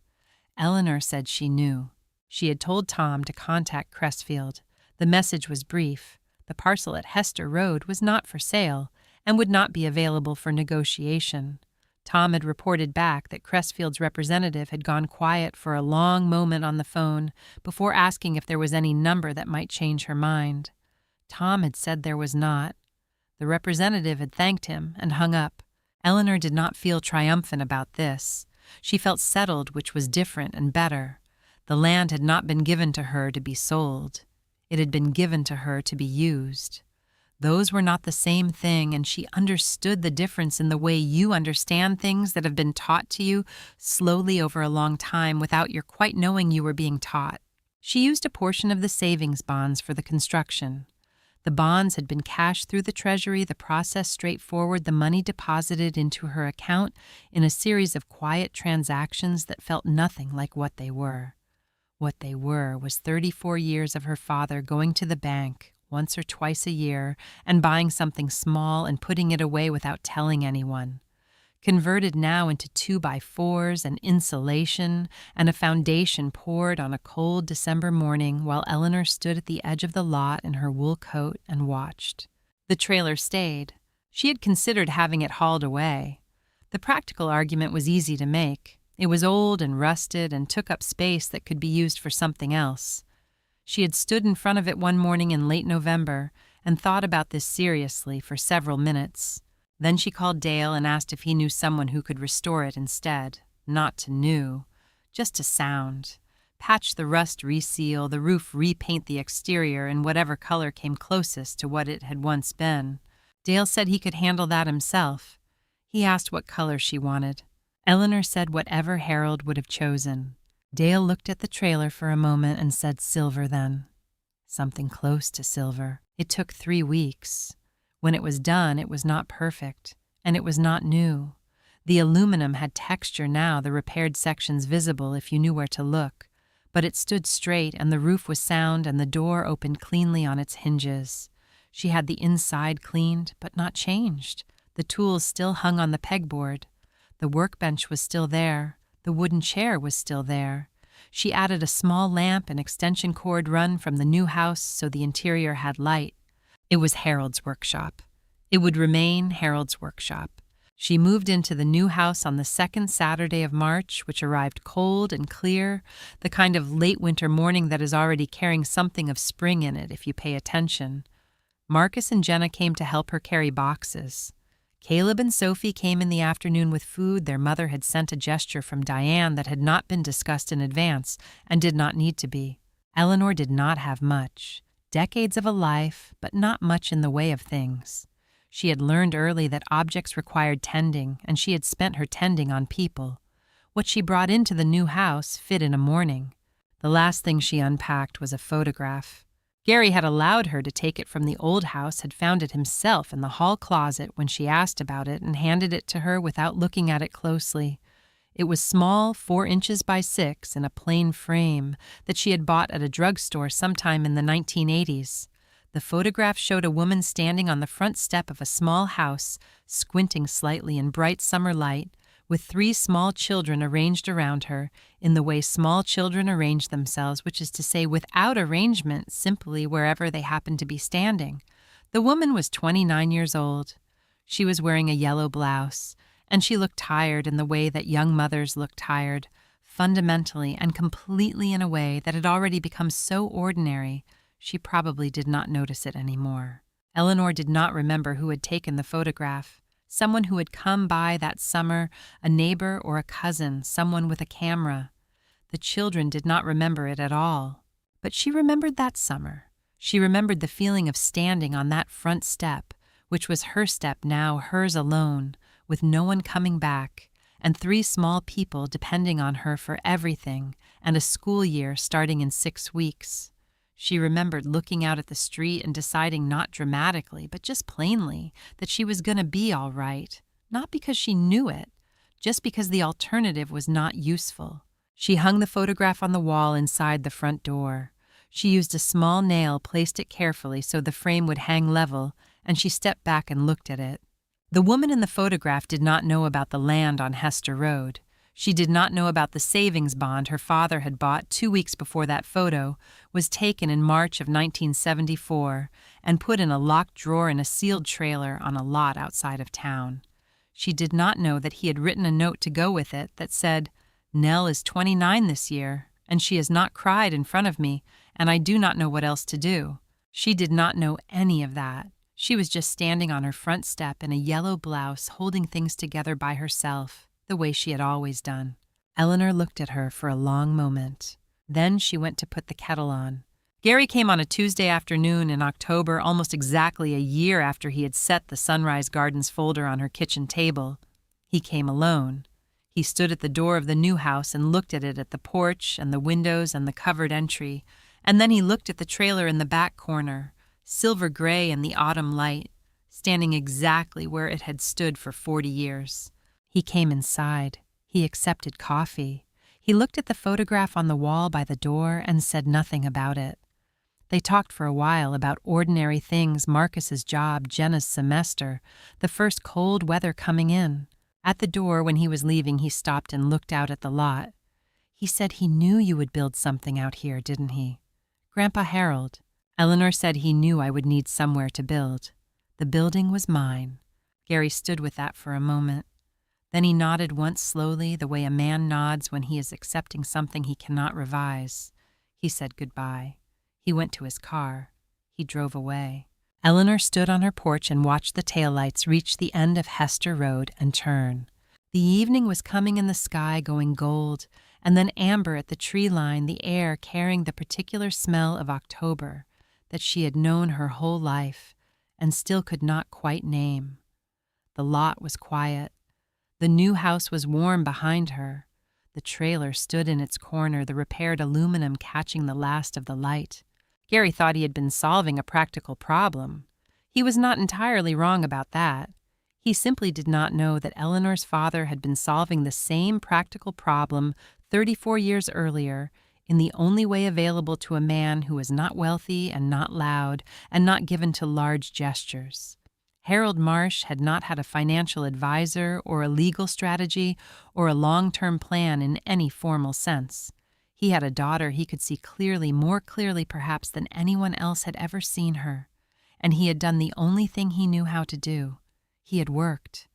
Speaker 1: Eleanor said she knew. She had told Tom to contact Crestfield. The message was brief. The parcel at Hester Road was not for sale and would not be available for negotiation. Tom had reported back that Crestfield's representative had gone quiet for a long moment on the phone before asking if there was any number that might change her mind. Tom had said there was not. The representative had thanked him and hung up. Eleanor did not feel triumphant about this. She felt settled, which was different and better. The land had not been given to her to be sold. It had been given to her to be used. Those were not the same thing, and she understood the difference in the way you understand things that have been taught to you slowly over a long time without your quite knowing you were being taught. She used a portion of the savings bonds for the construction. The bonds had been cashed through the Treasury, the process straightforward, the money deposited into her account in a series of quiet transactions that felt nothing like what they were. What they were was 34 years of her father going to the bank once or twice a year and buying something small and putting it away without telling anyone. Converted now into 2x4s and insulation and a foundation poured on a cold December morning while Eleanor stood at the edge of the lot in her wool coat and watched. The trailer stayed. She had considered having it hauled away. The practical argument was easy to make. It was old and rusted and took up space that could be used for something else. She had stood in front of it one morning in late November and thought about this seriously for several minutes. Then she called Dale and asked if he knew someone who could restore it instead. Not to new, just to sound. Patch the rust, reseal, the roof, repaint the exterior in whatever color came closest to what it had once been. Dale said he could handle that himself. He asked what color she wanted. Eleanor said whatever Harold would have chosen. Dale looked at the trailer for a moment and said silver then. Something close to silver. It took 3 weeks. When it was done, it was not perfect, and it was not new. The aluminum had texture now, the repaired sections visible if you knew where to look. But it stood straight, and the roof was sound, and the door opened cleanly on its hinges. She had the inside cleaned, but not changed. The tools still hung on the pegboard. The workbench was still there. The wooden chair was still there. She added a small lamp and extension cord run from the new house so the interior had light. It was Harold's workshop. It would remain Harold's workshop. She moved into the new house on the 2nd Saturday of March, which arrived cold and clear, the kind of late winter morning that is already carrying something of spring in it if you pay attention. Marcus and Jenna came to help her carry boxes. Caleb and Sophie came in the afternoon with food their mother had sent a gesture from Diane that had not been discussed in advance and did not need to be. Eleanor did not have much. Decades of a life, but not much in the way of things. She had learned early that objects required tending, and she had spent her tending on people. What she brought into the new house fit in a morning. The last thing she unpacked was a photograph. Gary had allowed her to take it from the old house, had found it himself in the hall closet when she asked about it, and handed it to her without looking at it closely. It was small, 4 inches by 6, in a plain frame that she had bought at a drugstore sometime in the 1980s. The photograph showed a woman standing on the front step of a small house, squinting slightly in bright summer light, with 3 small children arranged around her, in the way small children arrange themselves, which is to say without arrangement, simply wherever they happen to be standing. The woman was 29 years old. She was wearing a yellow blouse, and she looked tired in the way that young mothers look tired, fundamentally and completely in a way that had already become so ordinary, she probably did not notice it anymore. Eleanor did not remember who had taken the photograph. Someone who had come by that summer, a neighbor or a cousin, someone with a camera. The children did not remember it at all. But she remembered that summer. She remembered the feeling of standing on that front step, which was her step now, hers alone, with no one coming back, and 3 small people depending on her for everything, and a school year starting in 6 weeks. She remembered looking out at the street and deciding not dramatically, but just plainly, that she was going to be all right, not because she knew it, just because the alternative was not useful. She hung the photograph on the wall inside the front door. She used a small nail, placed it carefully so the frame would hang level, and she stepped back and looked at it. The woman in the photograph did not know about the land on Hester Road. She did not know about the savings bond her father had bought 2 weeks before that photo was taken in March of 1974 and put in a locked drawer in a sealed trailer on a lot outside of town. She did not know that he had written a note to go with it that said, "Nell is 29 this year, and she has not cried in front of me, and I do not know what else to do." She did not know any of that. She was just standing on her front step in a yellow blouse, holding things together by herself, the way she had always done. Eleanor looked at her for a long moment. Then she went to put the kettle on. Gary came on a Tuesday afternoon in October, almost exactly a year after he had set the Sunrise Gardens folder on her kitchen table. He came alone. He stood at the door of the new house and looked at it, at the porch and the windows and the covered entry, and then he looked at the trailer in the back corner, silver gray in the autumn light, standing exactly where it had stood for 40 years. He came inside. He accepted coffee. He looked at the photograph on the wall by the door and said nothing about it. They talked for a while about ordinary things, Marcus's job, Jenna's semester, the first cold weather coming in. At the door, when he was leaving, he stopped and looked out at the lot. "He said he knew you would build something out here, didn't he?" "Grandpa Harold. Eleanor said he knew I would need somewhere to build. The building was mine." Gary stood with that for a moment. Then he nodded once slowly, the way a man nods when he is accepting something he cannot revise. He said goodbye. He went to his car. He drove away. Eleanor stood on her porch and watched the taillights reach the end of Hester Road and turn. The evening was coming in the sky, going gold, and then amber at the tree line, the air carrying the particular smell of October that she had known her whole life and still could not quite name. The lot was quiet. The new house was warm behind her. The trailer stood in its corner, the repaired aluminum catching the last of the light. Gary thought he had been solving a practical problem. He was not entirely wrong about that. He simply did not know that Eleanor's father had been solving the same practical problem 34 years earlier in the only way available to a man who was not wealthy and not loud and not given to large gestures. Harold Marsh had not had a financial advisor or a legal strategy or a long-term plan in any formal sense. He had a daughter he could see clearly, more clearly perhaps than anyone else had ever seen her, and he had done the only thing he knew how to do. He had worked,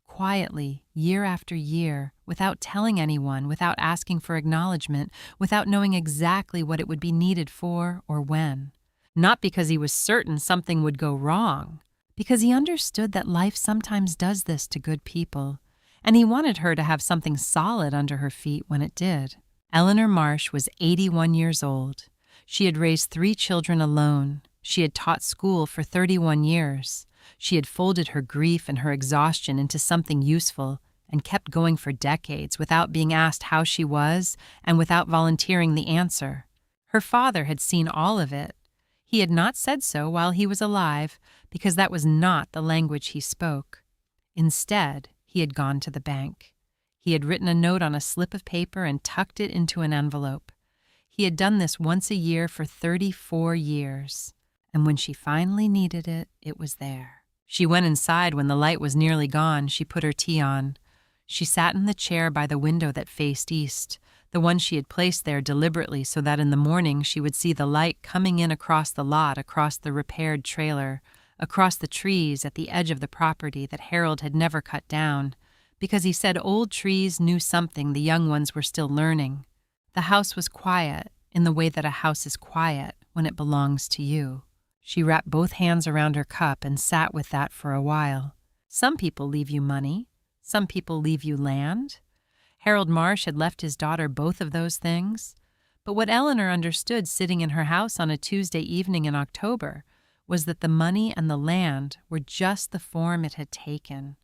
Speaker 1: quietly, year after year, without telling anyone, without asking for acknowledgement, without knowing exactly what it would be needed for or when. Not because he was certain something would go wrong, because he understood that life sometimes does this to good people, and he wanted her to have something solid under her feet when it did. Eleanor Marsh was 81 years old. She had raised 3 children alone. She had taught school for 31 years. She had folded her grief and her exhaustion into something useful, and kept going for decades without being asked how she was and without volunteering the answer. Her father had seen all of it. He had not said so while he was alive because that was not the language he spoke. Instead, he had gone to the bank. He had written a note on a slip of paper and tucked it into an envelope. He had done this once a year for 34 years. And when she finally needed it, it was there. She went inside when the light was nearly gone. She put her tea on. She sat in the chair by the window that faced east, the one she had placed there deliberately so that in the morning she would see the light coming in across the lot, across the repaired trailer, across the trees at the edge of the property that Harold had never cut down, because he said old trees knew something the young ones were still learning. The house was quiet in the way that a house is quiet when it belongs to you. She wrapped both hands around her cup and sat with that for a while. Some people leave you money. Some people leave you land. Harold Marsh had left his daughter both of those things. But what Eleanor understood sitting in her house on a Tuesday evening in October was that the money and the land were just the form it had taken.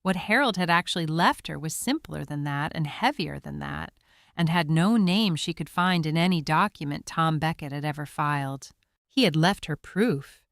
Speaker 1: What Harold had actually left her was simpler than that and heavier than that, and had no name she could find in any document Tom Beckett had ever filed. He had left her proof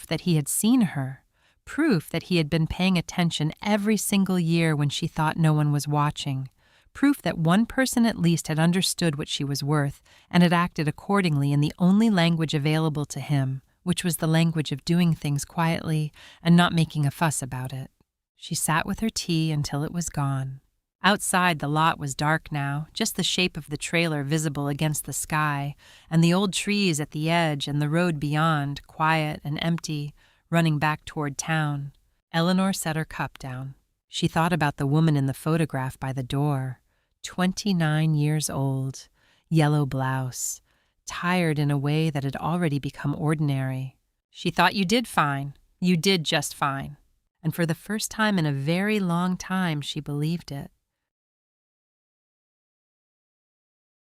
Speaker 1: that he had seen her, proof that he had been paying attention every single year when she thought no one was watching, proof that one person at least had understood what she was worth and had acted accordingly in the only language available to him, which was the language of doing things quietly and not making a fuss about it. She sat with her tea until it was gone. Outside, the lot was dark now, just the shape of the trailer visible against the sky, and the old trees at the edge and the road beyond, quiet and empty, running back toward town. Eleanor set her cup down. She thought about the woman in the photograph by the door, 29 years old, yellow blouse, tired in a way that had already become ordinary. She thought you did fine. You did just fine. And for the first time in a very long time, she believed it.